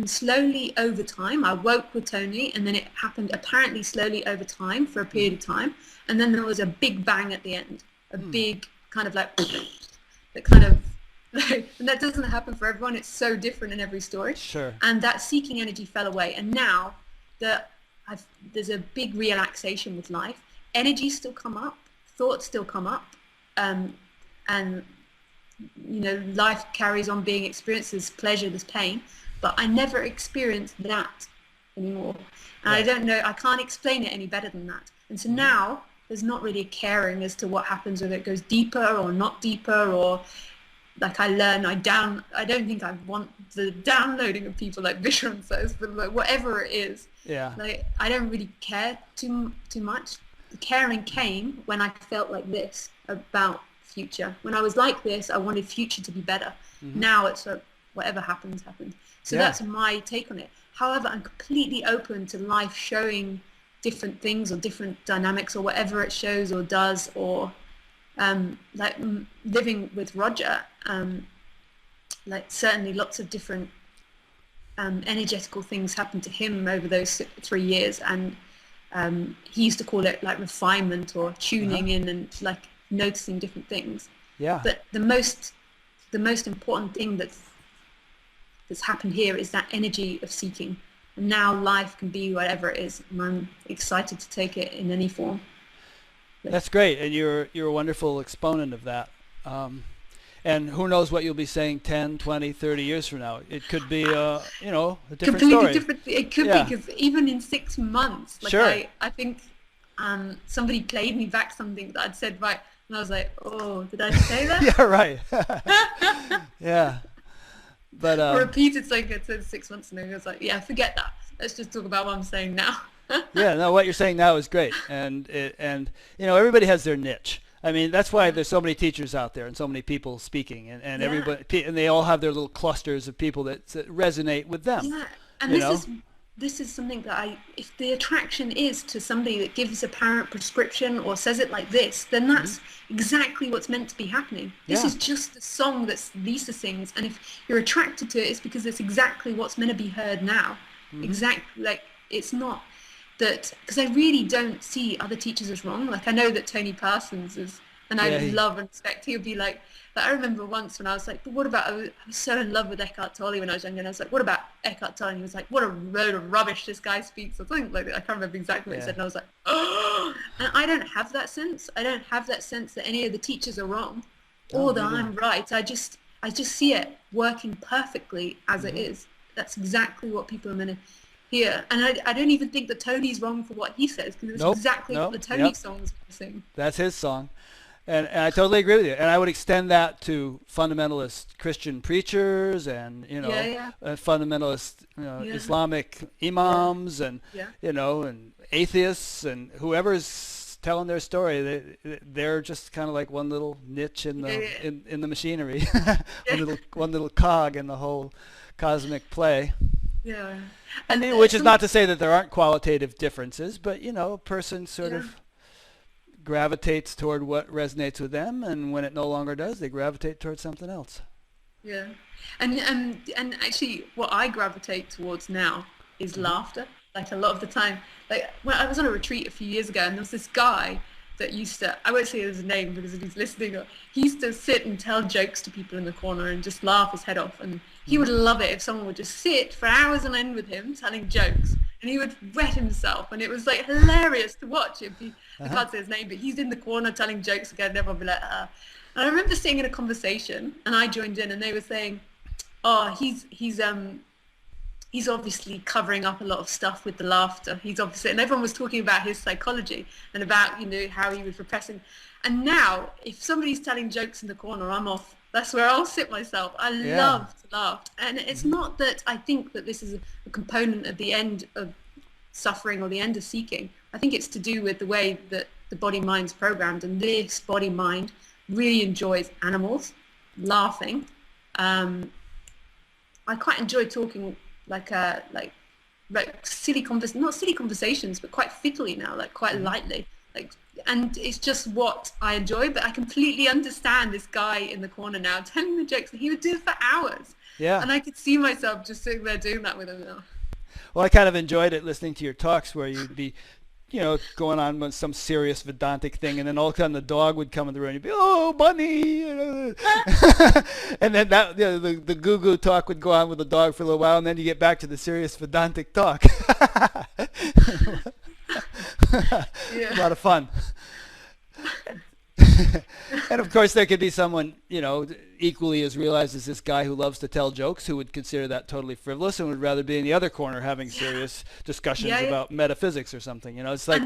slowly over time. I woke with Tony, and then it happened apparently slowly over time for a period of time. And then there was a big bang at the end, a big kind of like, that kind of, and that doesn't happen for everyone. It's so different in every story. Sure. And that seeking energy fell away. And now there's a big relaxation with life. Energies still come up, thoughts still come up, and life carries on being experienced. There's pleasure, there's pain, but I never experienced that anymore. And I don't know, I can't explain it any better than that. And so now there's not really a caring as to what happens, whether it goes deeper or not deeper, or like I don't think I want the downloading of people like Vishrant says, but like whatever it is, like I don't really care too much. The caring came when I felt like this about future. When I was like this, I wanted future to be better. Now it's whatever happens. So that's my take on it. However, I'm completely open to life showing different things, or different dynamics, or whatever it shows or does, or like living with Roger, like certainly lots of different energetical things happened to him over those 3 years, and he used to call it like refinement, or tuning in, and like noticing different things. Yeah. But the most important thing that's happened here is that energy of seeking. And now life can be whatever it is, and I'm excited to take it in any form.
That's great, and you're a wonderful exponent of that. And who knows what you'll be saying 10, 20, 30 years from now. It could be, a different
completely
story.
Different. It could be, because even in 6 months, like I think somebody played me back something that I'd said right, and I was like, oh, did I say that?
Yeah, right. Yeah. But
I repeated something I said 6 months ago, and I was like, yeah, forget that. Let's just talk about what I'm saying now.
Yeah, no, what you're saying now is great, and everybody has their niche. I mean, that's why there's so many teachers out there and so many people speaking, and everybody, and they all have their little clusters of people that resonate with them.
Yeah, and this is something that if the attraction is to somebody that gives apparent prescription or says it like this, then that's exactly what's meant to be happening. This is just a song that Lisa sings, and if you're attracted to it, it's because it's exactly what's meant to be heard now. Exactly, like it's not that, because I really don't see other teachers as wrong. Like I know that Tony Parsons is, and I love and respect, he'll be like I remember once when I was like, but what about, I was so in love with Eckhart Tolle when I was younger, and I was like, what about Eckhart Tolle? And he was like, what a load of rubbish this guy speaks, or something like that. I can't remember exactly what he said, and I was like, oh, and I don't have that sense. I don't have that sense that any of the teachers are wrong, or that I'm right. I just see it working perfectly as it is. That's exactly what people are meant to hear. And I don't even think that Tony's wrong for what he says, because it's exactly what the Tony songs sing.
That's his song. And I totally agree with you. And I would extend that to fundamentalist Christian preachers and, fundamentalist, Islamic imams and, and atheists and whoever's telling their story. They're just kind of like one little niche in the in the machinery, one little cog in the whole cosmic play.
Yeah.
And which is not to say that there aren't qualitative differences, but, a person sort of gravitates toward what resonates with them, and when it no longer does, they gravitate towards something else.
Yeah. And actually what I gravitate towards now is laughter. Like a lot of the time, like when I was on a retreat a few years ago, and there was this guy that used to, I won't say his name because if he's listening, he used to sit and tell jokes to people in the corner and just laugh his head off. And he would love it if someone would just sit for hours on end with him telling jokes, and he would wet himself, and it was like hilarious to watch. I can't say his name, but he's in the corner telling jokes again, and everyone would be like, And I remember sitting in a conversation, and I joined in, and they were saying, oh, he's obviously covering up a lot of stuff with the laughter. He's obviously, and everyone was talking about his psychology and about, how he was repressing. And now, if somebody's telling jokes in the corner, I'm off. That's where I'll sit myself. I love to laugh. And it's not that I think that this is a component at the end of suffering or the end of seeking. I think it's to do with the way that the body-mind's programmed, and this body-mind really enjoys animals, laughing. I quite enjoy talking like silly not silly conversations, but quite fiddly now, like quite lightly, and it's just what I enjoy. But I completely understand this guy in the corner now telling the jokes, and he would do it for hours. Yeah. And I could see myself just sitting there doing that with him now.
Well, I kind of enjoyed it listening to your talks where you'd be, going on with some serious Vedantic thing, and then all of a sudden the dog would come in the room, and you'd be, oh, bunny, and then that, the goo-goo talk would go on with the dog for a little while, and then you get back to the serious Vedantic talk. A lot of fun. And of course there could be someone, equally as realized as this guy who loves to tell jokes, who would consider that totally frivolous and would rather be in the other corner having serious discussions about metaphysics or something. It's like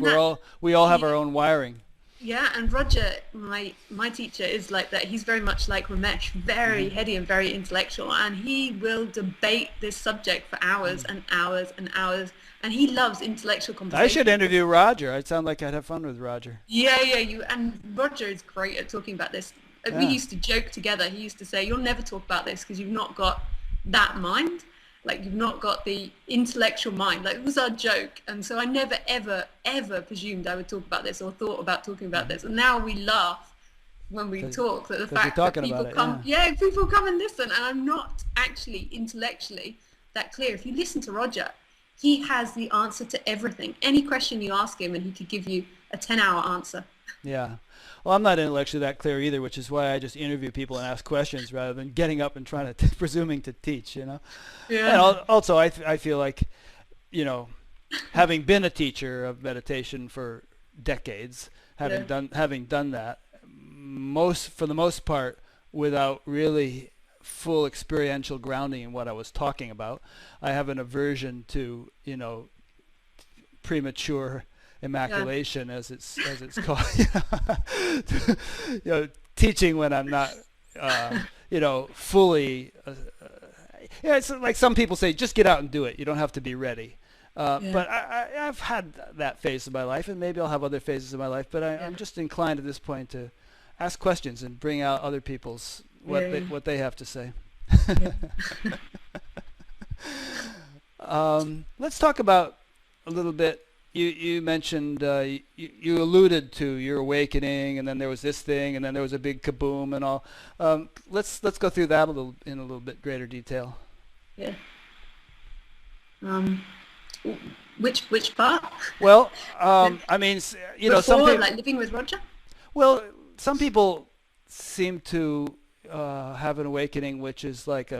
we all have our own wiring.
Yeah, and Roger, my teacher, is like that. He's very much like Ramesh, very heady and very intellectual, and he will debate this subject for hours and hours and hours, and he loves intellectual conversation.
I should interview Roger. I'd sound like I'd have fun with Roger.
Yeah, and Roger is great at talking about this. Yeah. We used to joke together. He used to say, you'll never talk about this because you've not got that mind. Like, you've not got the intellectual mind. Like, it was our joke. And so I never, ever, ever presumed I would talk about this or thought about talking about this. And now we laugh when we talk, that the fact that people come, people come and listen. And I'm not actually intellectually that clear. If you listen to Roger, he has the answer to everything. Any question you ask him, and he could give you a 10-hour answer.
Yeah. Well, I'm not intellectually that clear either, which is why I just interview people and ask questions rather than getting up and trying to presuming to teach, Yeah. And also, I feel like, having been a teacher of meditation for decades, having done that, for the most part, without really full experiential grounding in what I was talking about, I have an aversion to, premature immaculation, as it's called, teaching when I'm not, fully. It's like some people say, just get out and do it. You don't have to be ready. But I've had that phase of my life, and maybe I'll have other phases of my life. But I'm just inclined at this point to ask questions and bring out other people's what they have to say. Let's talk about a little bit. You mentioned, you alluded to your awakening, and then there was this thing, and then there was a big kaboom and all. Let's go through that in a little bit greater detail.
Yeah. Which part?
Well, I mean, some people,
like living with Roger.
Well, some people seem to have an awakening, which is like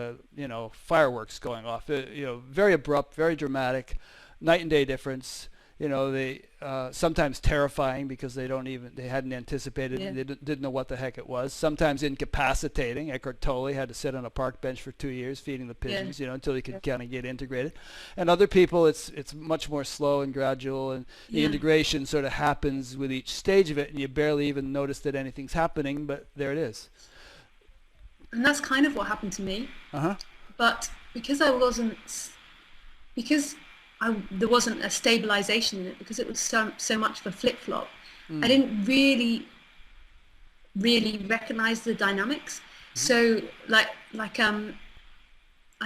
fireworks going off. Very abrupt, very dramatic, night and day difference. they sometimes terrifying because they hadn't anticipated,
Yeah.
they didn't know what the heck it was. Sometimes incapacitating. Eckhart Tolle had to sit on a park bench for 2 years feeding the pigeons, until he could kind of get integrated. And other people, it's much more slow and gradual, and the integration sort of happens with each stage of it, and you barely even notice that anything's happening, but there it is.
And that's kind of what happened to me.
Uh-huh.
But because there wasn't a stabilization in it, because it was so much of a flip-flop, I didn't really recognize the dynamics. So I'd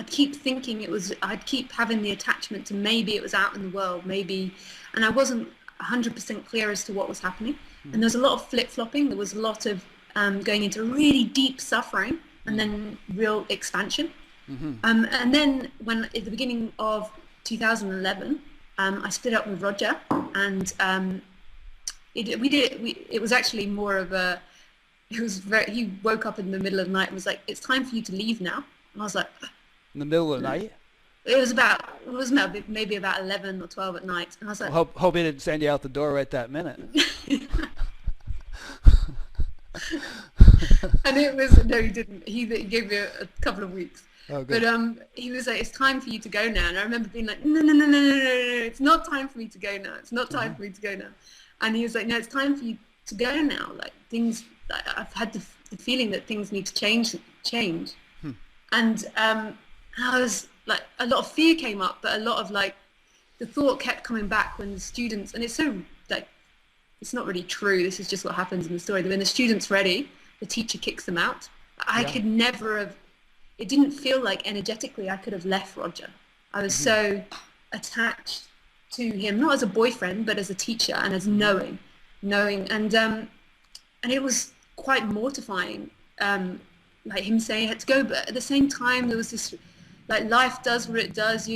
keep thinking I'd keep having the attachment to maybe it was out in the world, and I wasn't 100% clear as to what was happening. And there was a lot of flip-flopping. There was a lot of going into really deep suffering and then real expansion. And then when at the beginning of 2011, I split up with Roger, and it was actually more of a, he woke up in the middle of the night and was like, "It's time for you to leave now." And I was like,
in the middle of the night?
It was maybe about 11 or 12 at night, and I was like,
hope he didn't send you out the door right that minute.
And it was, no, he didn't. He gave me a couple of weeks.
Oh, good.
But he was like, "It's time for you to go now." And I remember being like, no, it's not time for me to go now. It's not time for me to go now. And he was like, "No, it's time for you to go now. Like I've had the feeling that things need to change." And I was like, a lot of fear came up, but a lot of the thought kept coming back when the students, and it's so it's not really true. This is just what happens in the story. When the student's ready, the teacher kicks them out. I could never have. It didn't feel like energetically I could have left Roger. I was so attached to him, not as a boyfriend, but as a teacher and as knowing, and it was quite mortifying, like him saying I had to go, but at the same time there was this, life does what it does.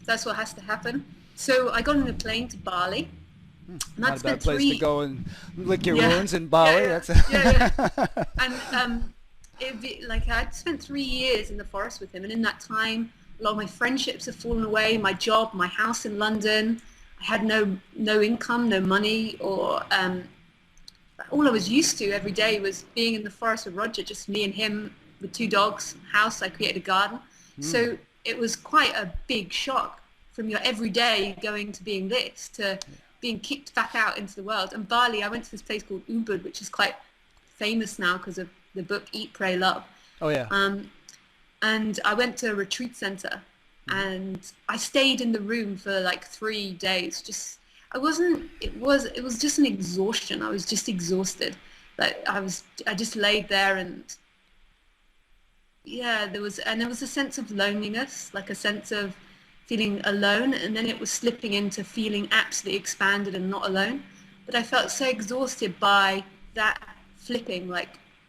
That's what has to happen. So I got on a plane to Bali. And
Not a bad place to go and lick your wounds in Bali.
And I'd spent 3 years in the forest with him, and in that time a lot of my friendships have fallen away, my job, my house in London. I had no income, no money, or all I was used to every day was being in the forest with Roger, just me and him with 2 dogs, house. I created a garden. So it was quite a big shock from your everyday going to being this to being kicked back out into the world. And Bali, I went to this place called Ubud, which is quite famous now because of the book Eat, Pray, Love.
Oh yeah.
And I went to a retreat center, and I stayed in the room for 3 days. It was just an exhaustion. I was just exhausted. I just laid there, and there was a sense of loneliness, a sense of feeling alone, and then it was slipping into feeling absolutely expanded and not alone. But I felt so exhausted by that flipping,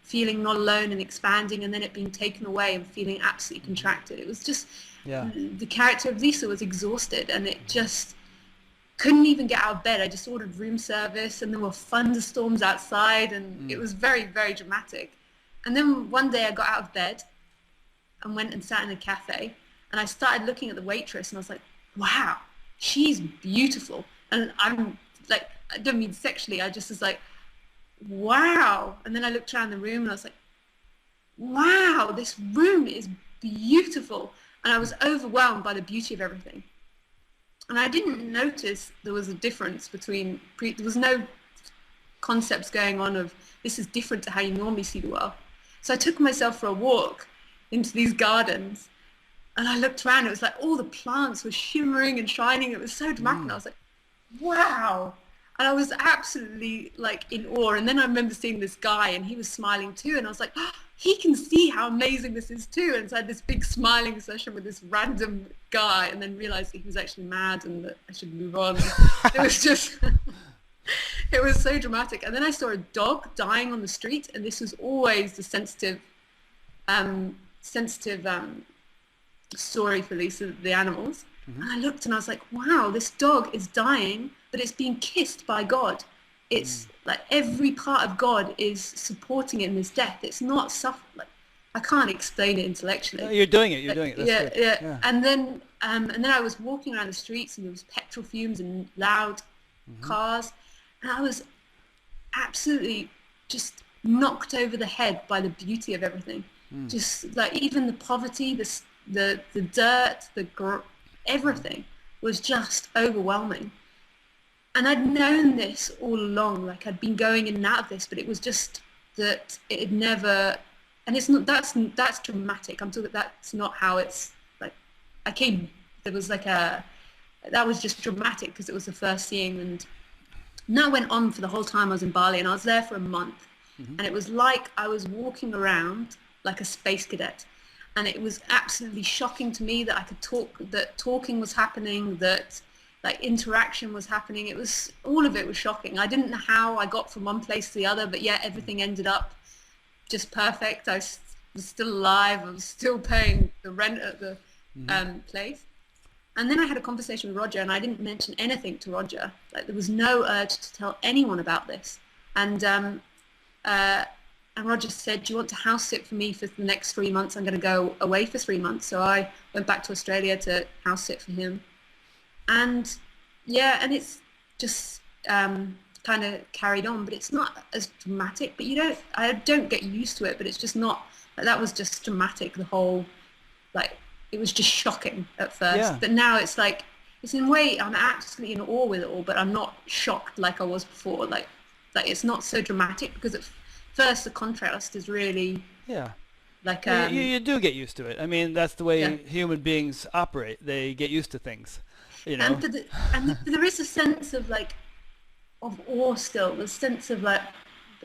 feeling not alone and expanding, and then it being taken away and feeling absolutely contracted. It was just, the character of Lisa was exhausted, and it just couldn't even get out of bed. I just ordered room service, and there were thunderstorms outside, and it was very, very dramatic. And then one day I got out of bed and went and sat in a cafe, and I started looking at the waitress, and I was like, wow, she's beautiful. And I'm I don't mean sexually, I just was like, wow. And then I looked around the room, and I was like, wow, this room is beautiful. And I was overwhelmed by the beauty of everything. And I didn't notice there was a difference between, there was no concepts going on of this is different to how you normally see the world. So I took myself for a walk into these gardens, and I looked around. It was like all the plants were shimmering and shining. It was so dramatic. And I was like, wow. And I was absolutely in awe. And then I remember seeing this guy, and he was smiling too. And I was like, oh, he can see how amazing this is too. And so I had this big smiling session with this random guy, and then realized that he was actually mad and that I should move on. It was just, it was so dramatic. And then I saw a dog dying on the street. And this was always the sensitive story for the animals. And I looked, and I was like, wow, this dog is dying, but it's being kissed by God. It's every part of God is supporting it in his death. It's not suffering. I can't explain it intellectually.
No, you're doing it. That's good.
Yeah. And then And then I was walking around the streets and there was petrol fumes and loud cars. And I was absolutely just knocked over the head by the beauty of everything. Just like even the poverty, the dirt, everything was just overwhelming. And I'd known this all along, like I'd been going in and out of this, but it was just that it had never, and it's not, that's dramatic. I'm talking, that's not how it's like, there was like that was just dramatic because it was the first seeing. And that went on for the whole time I was in Bali, and I was there for a month. And it was like I was walking around like a space cadet. And it was absolutely shocking to me that I could talk, that talking was happening, that like interaction was happening. It was, all of it was shocking. I didn't know how I got from one place to the other, but yet everything ended up just perfect. I was still alive. I was still paying the rent at the place. And then I had a conversation with Roger, and I didn't mention anything to Roger. Like there was no urge to tell anyone about this. And Roger said, do you want to house sit for me for the next 3 months? I'm going to go away for 3 months. So I went back to Australia to house sit for him. And yeah, and it's just kind of carried on, but it's not as dramatic. But I don't get used to it, but it's just not, like, that was just dramatic, the whole, like, it was just shocking at first. Yeah. But now it's like, it's in a way, I'm absolutely in awe with it all, but I'm not shocked like I was before. Like it's not so dramatic because at first the contrast is really... Yeah. Like
you do get used to it. I mean, that's the way human beings operate. They get used to things, you know.
And there is a sense of like of awe still. The sense of like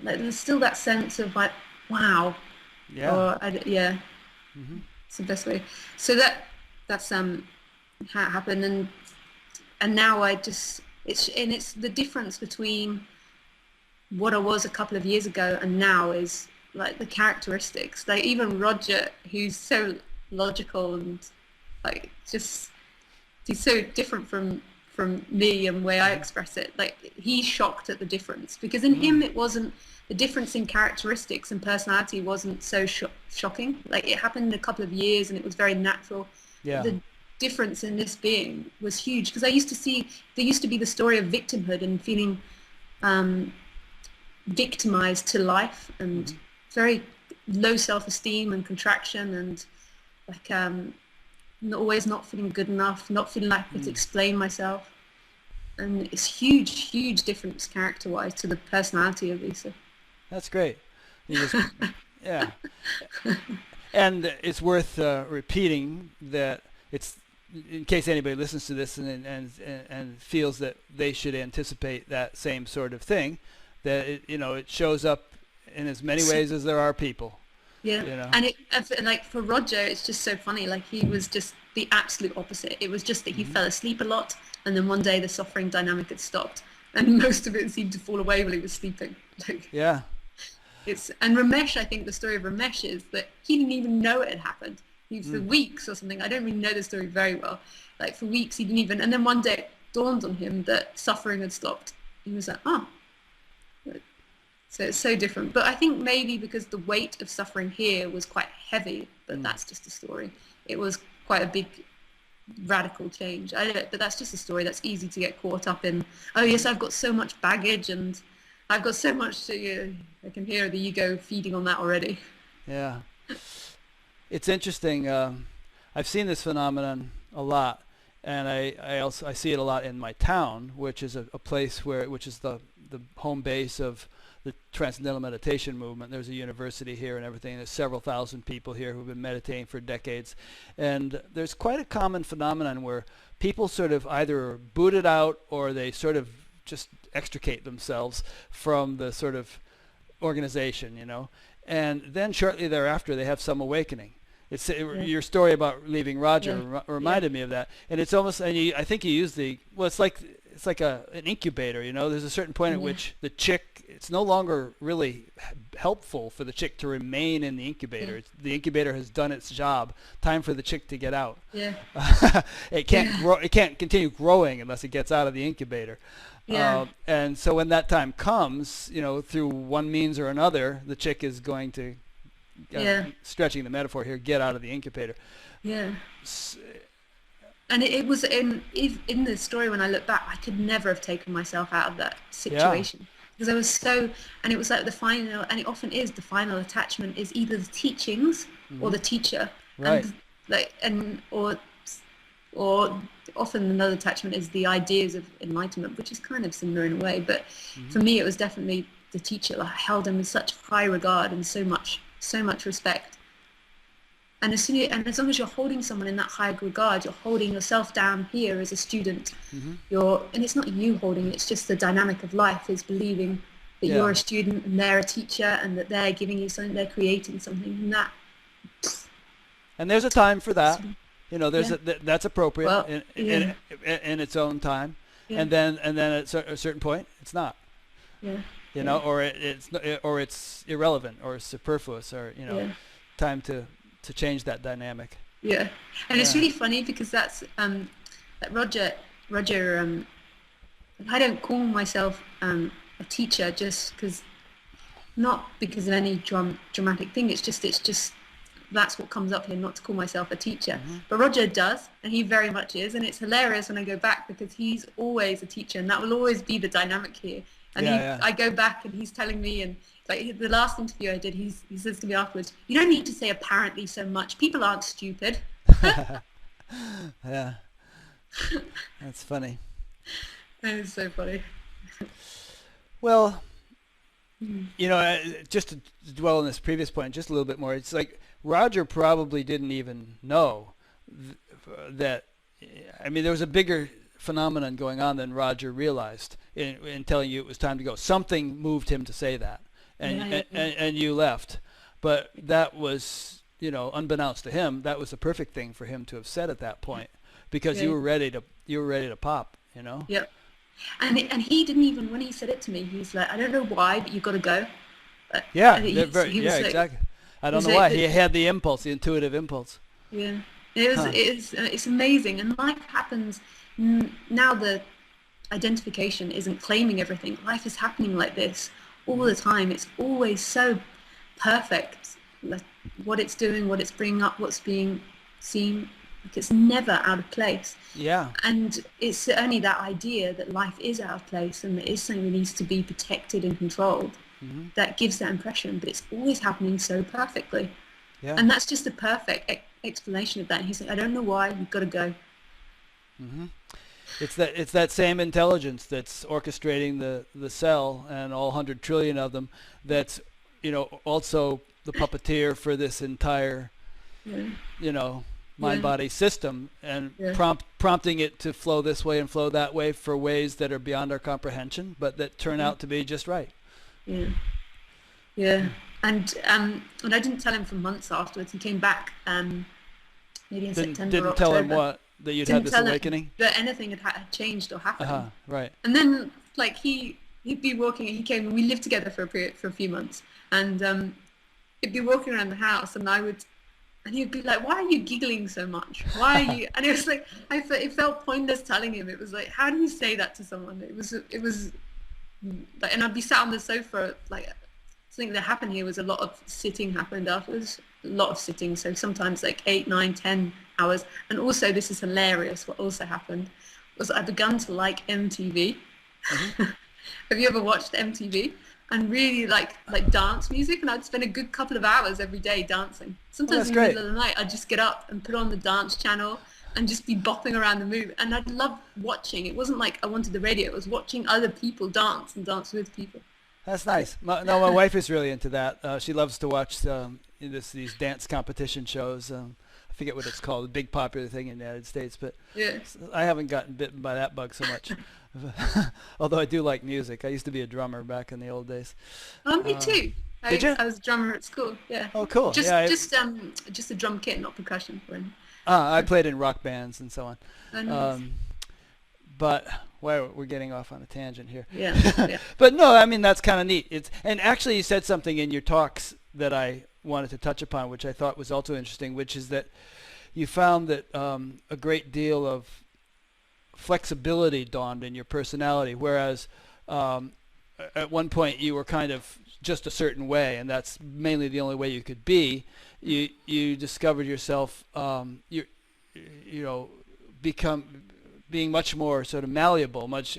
there's still that sense of like, wow. Yeah. Or it's the best way. So that's how it happened, and now it's the difference between what I was a couple of years ago and now is like the characteristics. Like even Roger, who's so logical and like just he's so different from me and the way I express it. Like he's shocked at the difference because in him it wasn't, the difference in characteristics and personality wasn't so shocking. Like it happened in a couple of years and it was very natural. Yeah. The difference in this being was huge because there used to be the story of victimhood and feeling victimized to life and very low self-esteem and contraction and like always not feeling good enough, not feeling like I could explain myself. And it's huge difference character-wise to the personality of Lisa.
That's great. Yeah. And it's worth repeating that it's, in case anybody listens to this and feels that they should anticipate that same sort of thing, that it shows up in as many ways as there are people.
Yeah, and like for Roger, it's just so funny. Like he was just the absolute opposite. It was just that he fell asleep a lot, and then one day the suffering dynamic had stopped, and most of it seemed to fall away while he was sleeping. Like, yeah, and Ramesh. I think the story of Ramesh is that he didn't even know it had happened. For weeks or something. I don't really know the story very well. Like for weeks he didn't even. And then one day it dawned on him that suffering had stopped. He was like, oh. So it's so different. But I think maybe because the weight of suffering here was quite heavy, but that's just a story. It was quite a big radical change. But that's just a story that's easy to get caught up in. Oh yes, I've got so much baggage and I've got so much to, I can hear the ego feeding on that already.
Yeah. It's interesting. I've seen this phenomenon a lot, and I see it a lot in my town, which is a place which is the home base of the Transcendental Meditation movement. There's a university here and everything. There's several thousand people here who've been meditating for decades. And there's quite a common phenomenon where people sort of either boot it out or they sort of just extricate themselves from the sort of organization, and then shortly thereafter they have some awakening. Your story about leaving Roger reminded me of that. And it's almost, and I think you use it's like an incubator, There's a certain point at which the chick, it's no longer really helpful for the chick to remain in the incubator. The incubator has done its job. Time for the chick to get out. Yeah. It can't grow. It can't continue growing unless it gets out of the incubator. Yeah. And so when that time comes, through one means or another, the chick is going to, stretching the metaphor here, get out of the incubator. Yeah.
And it was in the story, when I look back, I could never have taken myself out of that situation, because I was so, and it was like the final, and it often is, the final attachment is either the teachings or the teacher.
Right.
And like, and or often another attachment is the ideas of enlightenment, which is kind of similar in a way. But for me, it was definitely the teacher. Like, I held him in such high regard and so much respect. And as long as you're holding someone in that high regard, you're holding yourself down here as a student. And it's not you holding it, it's just the dynamic of life is believing that you're a student and they're a teacher, and that they're giving you something, they're creating something, and that.
And there's a time for that. You know, that's appropriate in its own time. And then at a certain point, it's not. You know, or it's irrelevant or superfluous, or time to change that dynamic.
And it's really funny because that's like Roger. I don't call myself a teacher just because, not because of any dramatic thing. It's just that's what comes up here. Not to call myself a teacher, but Roger does, and he very much is. And it's hilarious when I go back, because he's always a teacher, and that will always be the dynamic here. And I go back, and he's telling me, and like the last interview I did, he says to me afterwards, "You don't need to say apparently so much. People aren't stupid."
Yeah, that's funny.
That is so funny.
Well, you know, just to dwell on this previous point just a little bit more, it's like Roger probably didn't even know that. I mean, there was a bigger phenomenon going on than Roger realized in telling you it was time to go. Something moved him to say that, and you left. But that was, you know, unbeknownst to him, that was the perfect thing for him to have said at that point, because you were ready to pop, you know.
Yep. And he didn't even, when he said it to me, he was like, "I don't know why, but you've got to go."
Exactly. I don't know why. He had the impulse, the intuitive impulse.
Yeah. It's amazing. And life happens now. The identification isn't claiming everything. Life is happening like this all the time. It's always so perfect, like what it's doing, what it's bringing up, what's being seen. Like, it's never out of place.
Yeah.
And it's only that idea that life is out of place and that is something that needs to be protected and controlled that gives that impression, but it's always happening so perfectly. Yeah. And that's just a perfect explanation of that. And he's like, "I don't know why, you've got to go."
It's that same intelligence that's orchestrating the cell and all 100 trillion of them, that's, you know, also the puppeteer for this entire, you know, mind-body system, and prompting it to flow this way and flow that way for ways that are beyond our comprehension, but that turn out to be just right.
And I didn't tell him for months afterwards. He came back maybe in September or October.
Didn't tell him what? That you'd had this awakening?
That anything had changed or happened.
Right.
And then, like, he'd be walking, he came, and we lived together for a few months, and he'd be walking around the house, and he'd be like, "Why are you giggling so much? Why are you?" And it was like, it felt pointless telling him. It was like, how do you say that to someone? It was like, and I'd be sat on the sofa, like, something that happened here was a lot of sitting happened afterwards, a lot of sitting. So sometimes like 8, 9, 10 hours. And also, this is hilarious, what also happened was I begun to like MTV. Have you ever watched MTV? And really like dance music, and I'd spend a good couple of hours every day dancing. Sometimes in the middle of the night, I'd just get up and put on the dance channel and just be bopping around the room. And I'd love watching. It wasn't like I wanted the radio. It was watching other people dance and dance with people.
That's nice. My wife is really into that. She loves to watch these dance competition shows. I forget what it's called, a big popular thing in the United States. But I haven't gotten bitten by that bug so much. Although I do like music. I used to be a drummer back in the old days.
Oh, me too.
Did you?
I was a drummer at school. Yeah.
Oh, cool.
Just a drum kit, not percussion.
I played in rock bands and so on.
Oh, nice.
But we're getting off on a tangent here.
Yeah.
But no, I mean, that's kind of neat. And actually, you said something in your talks that I wanted to touch upon, which I thought was also interesting, which is that you found that a great deal of flexibility dawned in your personality, whereas at one point you were kind of just a certain way, and that's mainly the only way you could be. You discovered yourself, being much more sort of malleable, much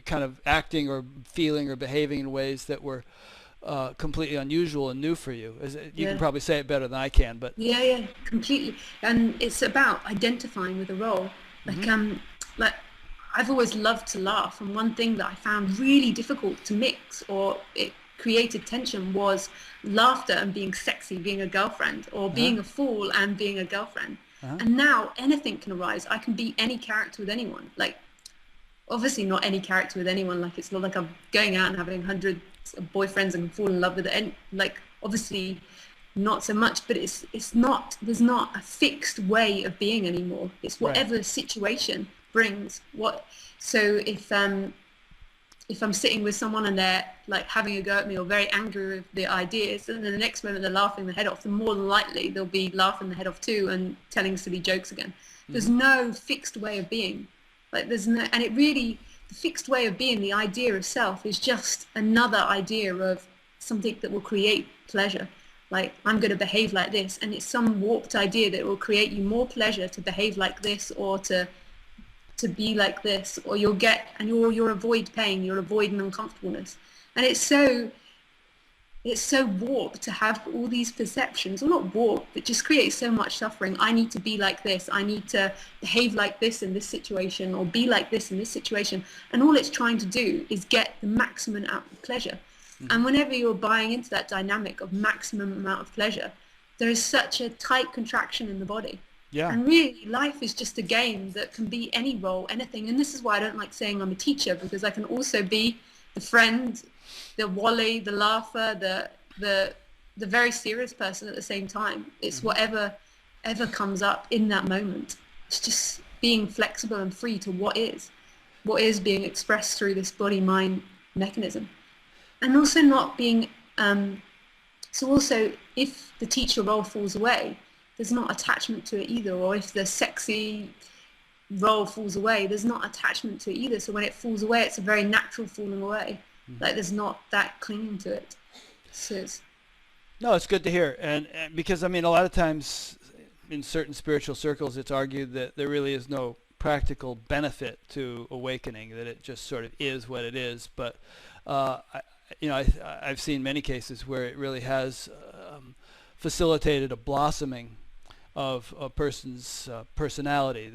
kind of acting or feeling or behaving in ways that were completely unusual and new for you. You can probably say it better than I can, but
yeah, completely. And it's about identifying with a role. Like I've always loved to laugh, and one thing that I found really difficult to mix, or it created tension, was laughter and being sexy, being a girlfriend, or being a fool and being a girlfriend. And now anything can arise. I can be any character with anyone. Like, obviously not any character with anyone. Like, it's not like I'm going out and having hundreds of boyfriends and fall in love with it. Like, obviously not so much, but it's not, there's not a fixed way of being anymore. It's whatever the situation brings. So if I'm sitting with someone and they're like having a go at me or very angry with the ideas, and then the next moment they're laughing their head off, then more than likely they'll be laughing their head off too and telling silly jokes again. There's no fixed way of being. Like, there's no, and it really, the fixed way of being, the idea of self, is just another idea of something that will create pleasure. Like, I'm going to behave like this, and it's some warped idea that will create you more pleasure to behave like this, or to be like this, or you'll avoid pain, you'll avoid uncomfortableness. And it's so warped to have all these perceptions, or not warped, but just creates so much suffering. I need to be like this, I need to behave like this in this situation, or be like this in this situation, and all it's trying to do is get the maximum out of pleasure. And whenever you're buying into that dynamic of maximum amount of pleasure, there is such a tight contraction in the body. And really, life is just a game that can be any role, anything. And this is why I don't like saying I'm a teacher, because I can also be the friend, the wally, the laugher, the very serious person at the same time. It's whatever comes up in that moment. It's just being flexible and free to what is being expressed through this body-mind mechanism. And also not being, so also if the teacher role falls away, there's not attachment to it either. Or if the sexy role falls away, there's not attachment to it either. So when it falls away, it's a very natural falling away. Like, there's not that clinging to it. So
no, it's good to hear. And because, I mean, a lot of times in certain spiritual circles, it's argued that there really is no practical benefit to awakening, that it just sort of is what it is. But, I've seen many cases where it really has facilitated a blossoming of a person's personality,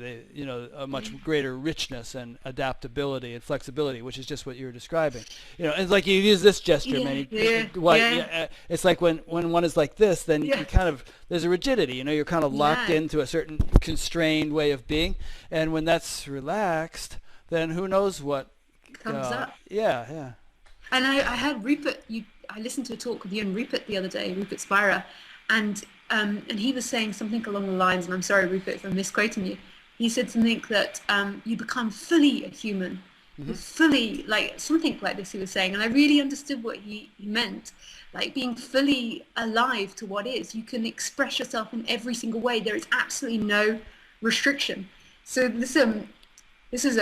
a much greater richness and adaptability and flexibility, which is just what you were describing. It's like you use this gesture, it's like when one is like this, then you kind of, there's a rigidity, you're kind of locked into a certain constrained way of being, and when that's relaxed, then who knows what
comes up.
And
I had Rupert, I listened to a talk with you and Rupert the other day, Rupert Spira, and he was saying something along the lines, and I'm sorry, Rupert, if I'm misquoting you. He said something that you become fully a human, fully, like something like this he was saying, and I really understood what he meant. Like, being fully alive to what is. You can express yourself in every single way. There is absolutely no restriction. So this is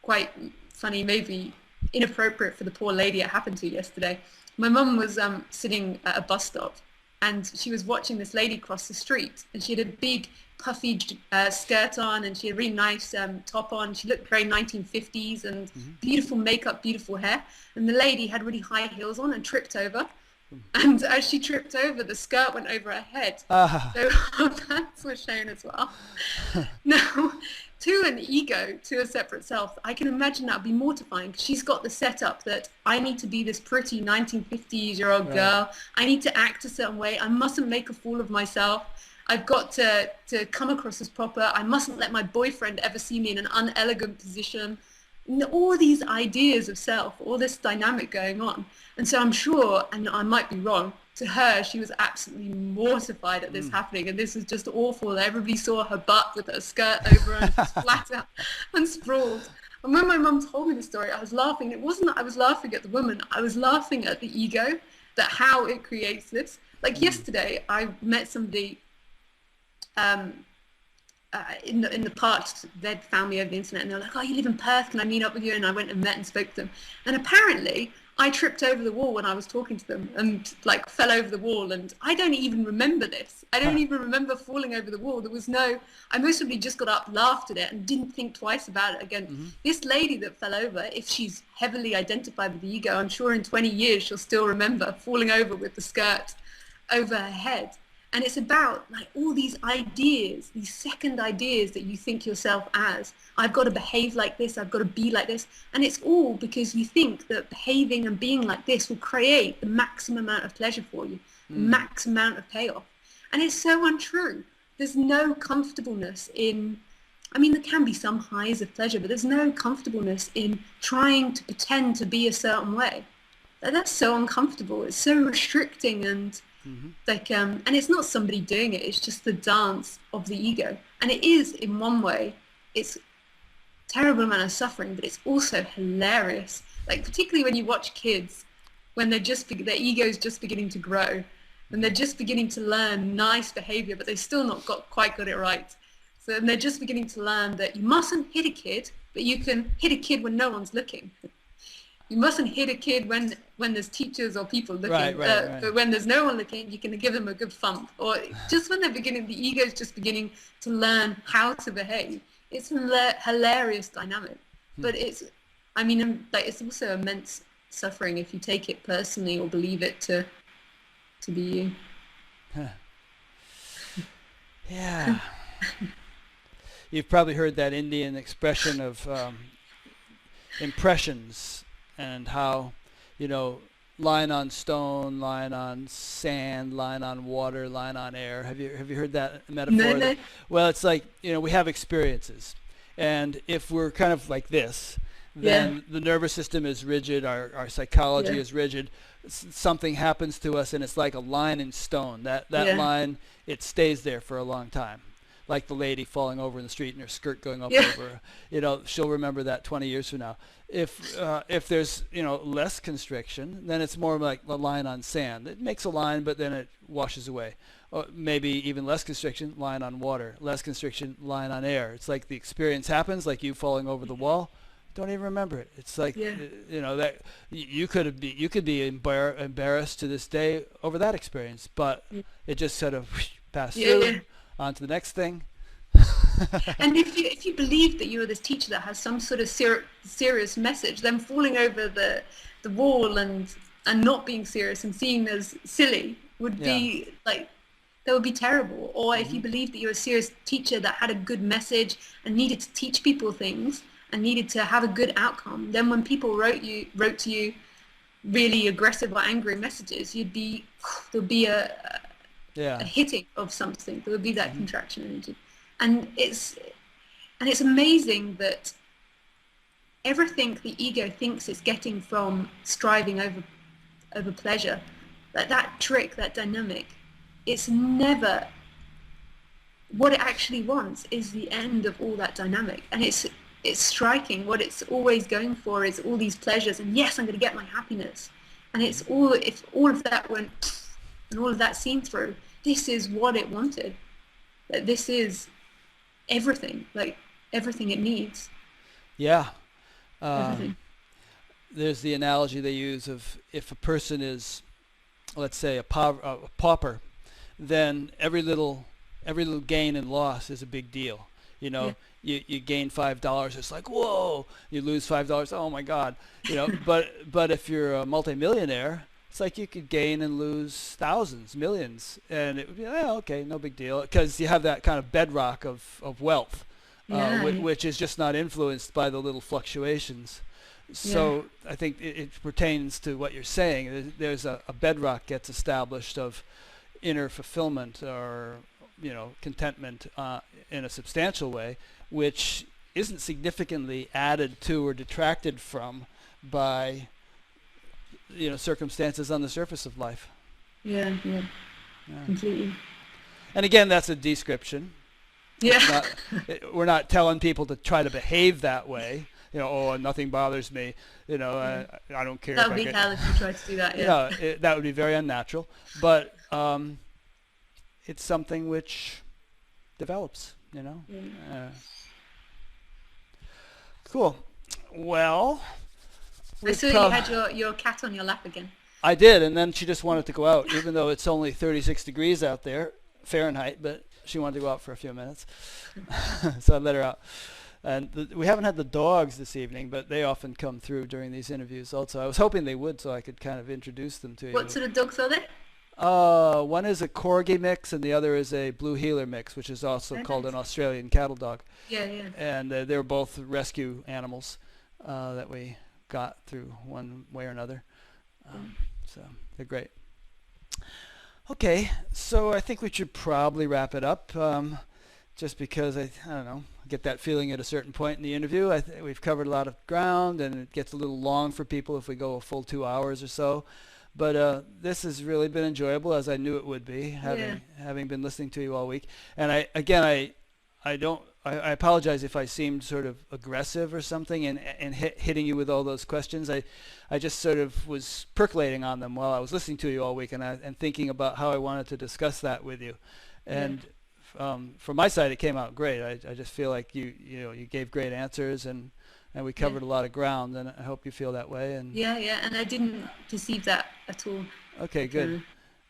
quite funny, maybe inappropriate for the poor lady it happened to yesterday. My mum was sitting at a bus stop, and she was watching this lady cross the street, and she had a big puffy skirt on, and she had a really nice top on. She looked very 1950s, and beautiful makeup, beautiful hair, and the lady had really high heels on and tripped over, and as she tripped over, the skirt went over her head, so her pants were shown as well. Now, to an ego, to a separate self, I can imagine that would be mortifying, because she's got the setup that I need to be this pretty 1950s-year-old girl. I need to act a certain way. I mustn't make a fool of myself. I've got to come across as proper. I mustn't let my boyfriend ever see me in an unelegant position. All these ideas of self, all this dynamic going on. And so I'm sure, and I might be wrong, to her, she was absolutely mortified at this happening, and this was just awful. Everybody saw her butt with her skirt over her and just flat out and sprawled. And when my mum told me the story, I was laughing. It wasn't that I was laughing at the woman. I was laughing at the ego, that how it creates this. Like yesterday, I met somebody in the past. They'd found me over the internet, and they were like, "Oh, you live in Perth? Can I meet up with you?" And I went and met and spoke to them. And apparently, I tripped over the wall when I was talking to them and like fell over the wall, and I don't even remember this. I don't even remember falling over the wall. There was no, I most probably just got up, laughed at it, and didn't think twice about it again. This lady that fell over, if she's heavily identified with the ego, I'm sure in 20 years she'll still remember falling over with the skirt over her head. And it's about like all these ideas, these second ideas that you think yourself as. I've got to behave like this, I've got to be like this. And it's all because you think that behaving and being like this will create the maximum amount of pleasure for you, the max amount of payoff. And it's so untrue. There's no comfortableness in, I mean, there can be some highs of pleasure, but there's no comfortableness in trying to pretend to be a certain way. That's so uncomfortable. It's so restricting, and like, and it's not somebody doing it. It's just the dance of the ego. And it is, in one way, it's terrible amount of suffering, but it's also hilarious. Like, particularly when you watch kids, when they're just, their ego's just beginning to grow, and they're just beginning to learn nice behavior, but they've still not quite got it right. So, and they're just beginning to learn that you mustn't hit a kid, but you can hit a kid when no one's looking. You mustn't hit a kid when there's teachers or people looking. Right. But when there's no one looking, you can give them a good thump. Or just when they're beginning, the ego's just beginning to learn how to behave. It's a hilarious dynamic. But it's, I mean, like, it's also immense suffering if you take it personally or believe it to be you.
Yeah. You've probably heard that Indian expression of impressions, and how, you know, line on stone, line on sand, line on water, line on air. Have you heard that metaphor?
No.
Well, it's like, you know, we have experiences, and if we're kind of like this, then the nervous system is rigid, our psychology is rigid. Something happens to us, and it's like a line in stone. That line, it stays there for a long time. Like the lady falling over in the street and her skirt going up over, you know, she'll remember that 20 years from now. If there's, you know, less constriction, then it's more like a line on sand. It makes a line, but then it washes away. Or maybe even less constriction, line on water. Less constriction, line on air. It's like the experience happens, like you falling over the wall. Don't even remember it. It's like, you know, that you could be embarrassed to this day over that experience, but it just sort of passed through. On to the next thing.
And if you believe that you are this teacher that has some sort of serious message, then falling over the wall and not being serious and seen as silly would be like, that would be terrible. Or if you believe that you're a serious teacher that had a good message and needed to teach people things and needed to have a good outcome, then when people wrote to you really aggressive or angry messages, there'd be a hitting of something. There would be that contraction energy. And it's amazing that everything the ego thinks it's getting from striving over pleasure, that trick, that dynamic, it's never what it actually wants is the end of all that dynamic. And it's striking. What it's always going for is all these pleasures, and yes, I'm going to get my happiness. And it's all, if all of that went and all of that seen through, this is what it wanted. That this is everything, like everything it needs.
Yeah.
Everything.
There's the analogy they use of if a person is, let's say, a pauper, then every little gain and loss is a big deal. You know, you gain $5, it's like, whoa. You lose $5, oh my God. You know, but if you're a multimillionaire, it's like you could gain and lose thousands, millions, and it would be, okay, no big deal, because you have that kind of bedrock of wealth, which is just not influenced by the little fluctuations. So I think it pertains to what you're saying. There's a bedrock gets established of inner fulfillment or, you know, contentment in a substantial way, which isn't significantly added to or detracted from by, you know, circumstances on the surface of life.
Yeah, completely.
And again, that's a de-scription.
Yeah.
We're not telling people to try to behave that way. You know, nothing bothers me. You know, I don't care.
That would be hell if you tried to do that.
Yeah. That would be very unnatural. But it's something which develops. You know. Cool. Well,
I saw you had your cat on your lap again.
I did, and then she just wanted to go out, even though it's only 36 degrees out there, Fahrenheit, but she wanted to go out for a few minutes. So I let her out. And we haven't had the dogs this evening, but they often come through during these interviews also. I was hoping they would so I could kind of introduce them to you.
What sort of dogs are they?
One is a Corgi mix, and the other is a Blue Heeler mix, which is also called an Australian cattle dog.
Yeah, yeah.
And they're both rescue animals that we got through one way or another. So they're great. Okay, so I think we should probably wrap it up. Just because I don't know, get that feeling at a certain point in the interview. We've covered a lot of ground, and it gets a little long for people if we go a full 2 hours or so. But this has really been enjoyable, as I knew it would be, having been listening to you all week. And I apologize if I seemed sort of aggressive or something and hitting you with all those questions. I just sort of was percolating on them while I was listening to you all week, and thinking about how I wanted to discuss that with you. And from my side, it came out great. I just feel like you gave great answers, and we covered a lot of ground, and I hope you feel that way. And
and I didn't perceive that at all.
Okay, good.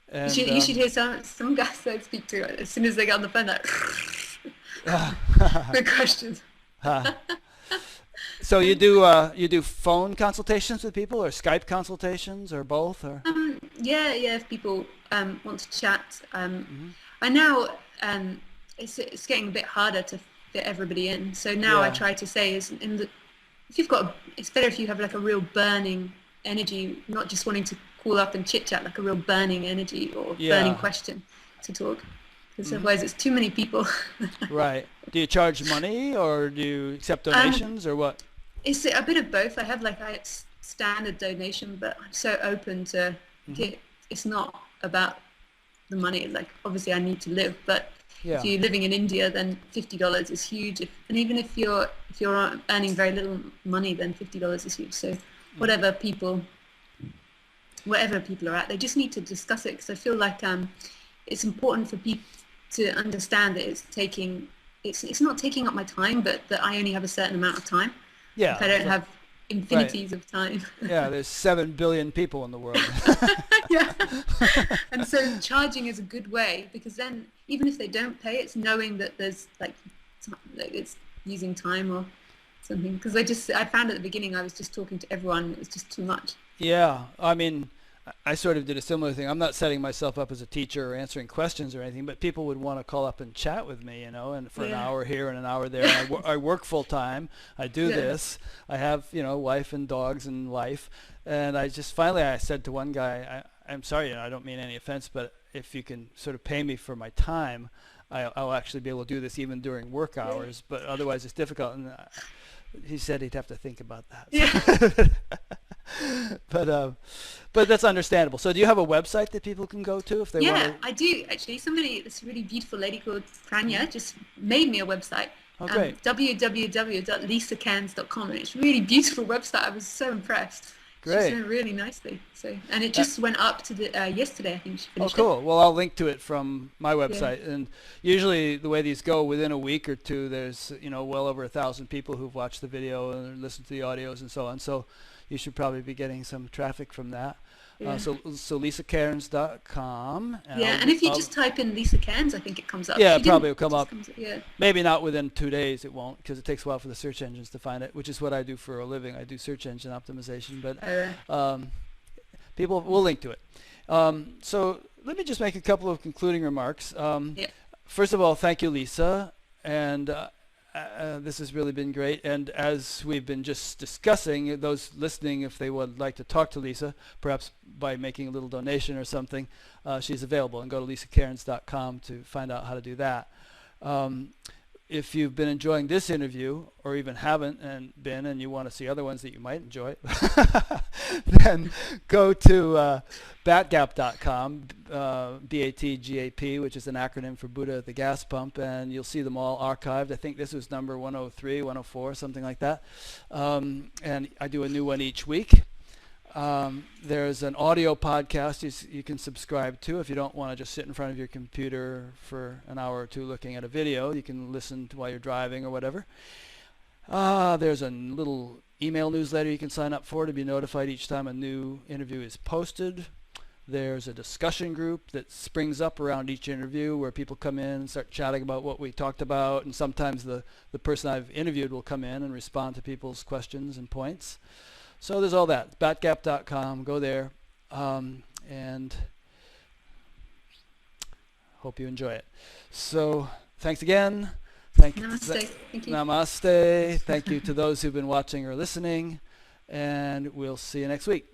And,
you should hear some guys that I speak to as soon as they get on the phone, like the questions.
So you do phone consultations with people, or Skype consultations, or both, or?
If people want to chat. I now it's getting a bit harder to fit everybody in. So now I try to say it's better if you have like a real burning energy, not just wanting to call up and chit chat, like a real burning energy or burning question to talk. Because otherwise it's too many people.
Right. Do you charge money, or do you accept donations, or what?
It's a bit of both. I have a standard donation, but I'm so open to it's not about the money. Like, obviously I need to live, but if you're living in India, then $50 is huge. And even if you're earning very little money, then $50 is huge. So wherever people are at, they just need to discuss it, because I feel like it's important for people to understand that it's not taking up my time, but that I only have a certain amount of time. Yeah. If I don't have infinities of time.
Yeah, there's 7 billion people in the world.
Yeah. And so charging is a good way, because then even if they don't pay, it's knowing that there's it's using time or something. Because I found at the beginning I was just talking to everyone. It was just too much.
Yeah, I mean, I sort of did a similar thing. I'm not setting myself up as a teacher or answering questions or anything, but people would want to call up and chat with me, and for an hour here and an hour there. I work full time. I do this. I have, wife and dogs and life. And I said to one guy, I'm sorry, I don't mean any offense, but if you can sort of pay me for my time, I'll actually be able to do this even during work hours, but otherwise it's difficult. And he said he'd have to think about that. Yeah. But that's understandable. So do you have a website that people can go to if they want to? Yeah,
I do, actually. This really beautiful lady called Pranya just made me a website.
Oh, great.
www.lisacairns.com, and it's a really beautiful website. I was so impressed.
Great.
She's doing really nicely. And it just went up to yesterday, I think she finished.
Oh, cool. Well, I'll link to it from my website. Yeah. And usually the way these go, within a week or two, there's well over 1,000 people who've watched the video and listened to the audios and so on. So you should probably be getting some traffic from that. Yeah. So lisacairns.com.
And if you just type in Lisa Cairns, I think it comes up.
Yeah, it probably will come up. Maybe not within 2 days, it won't, because it takes a while for the search engines to find it, which is what I do for a living. I do search engine optimization, but people will link to it. So let me just make a couple of concluding remarks. First of all, thank you, Lisa. And this has really been great, and as we've been just discussing, those listening, if they would like to talk to Lisa, perhaps by making a little donation or something, she's available, and go to lisacairns.com to find out how to do that. If you've been enjoying this interview, or even haven't and you want to see other ones that you might enjoy, then go to batgap.com, BATGAP, which is an acronym for Buddha at the Gas Pump, and you'll see them all archived. I think this was number 103, 104, something like that. And I do a new one each week. There's an audio podcast you can subscribe to if you don't want to just sit in front of your computer for an hour or two looking at a video. You can listen to while you're driving or whatever. There's a little email newsletter you can sign up for to be notified each time a new interview is posted. There's a discussion group that springs up around each interview where people come in and start chatting about what we talked about, and sometimes the person I've interviewed will come in and respond to people's questions and points. So there's all that. batgap.com. Go there, and hope you enjoy it. So thanks again.
Namaste. Thank you.
Namaste. Thank you to those who've been watching or listening, and we'll see you next week.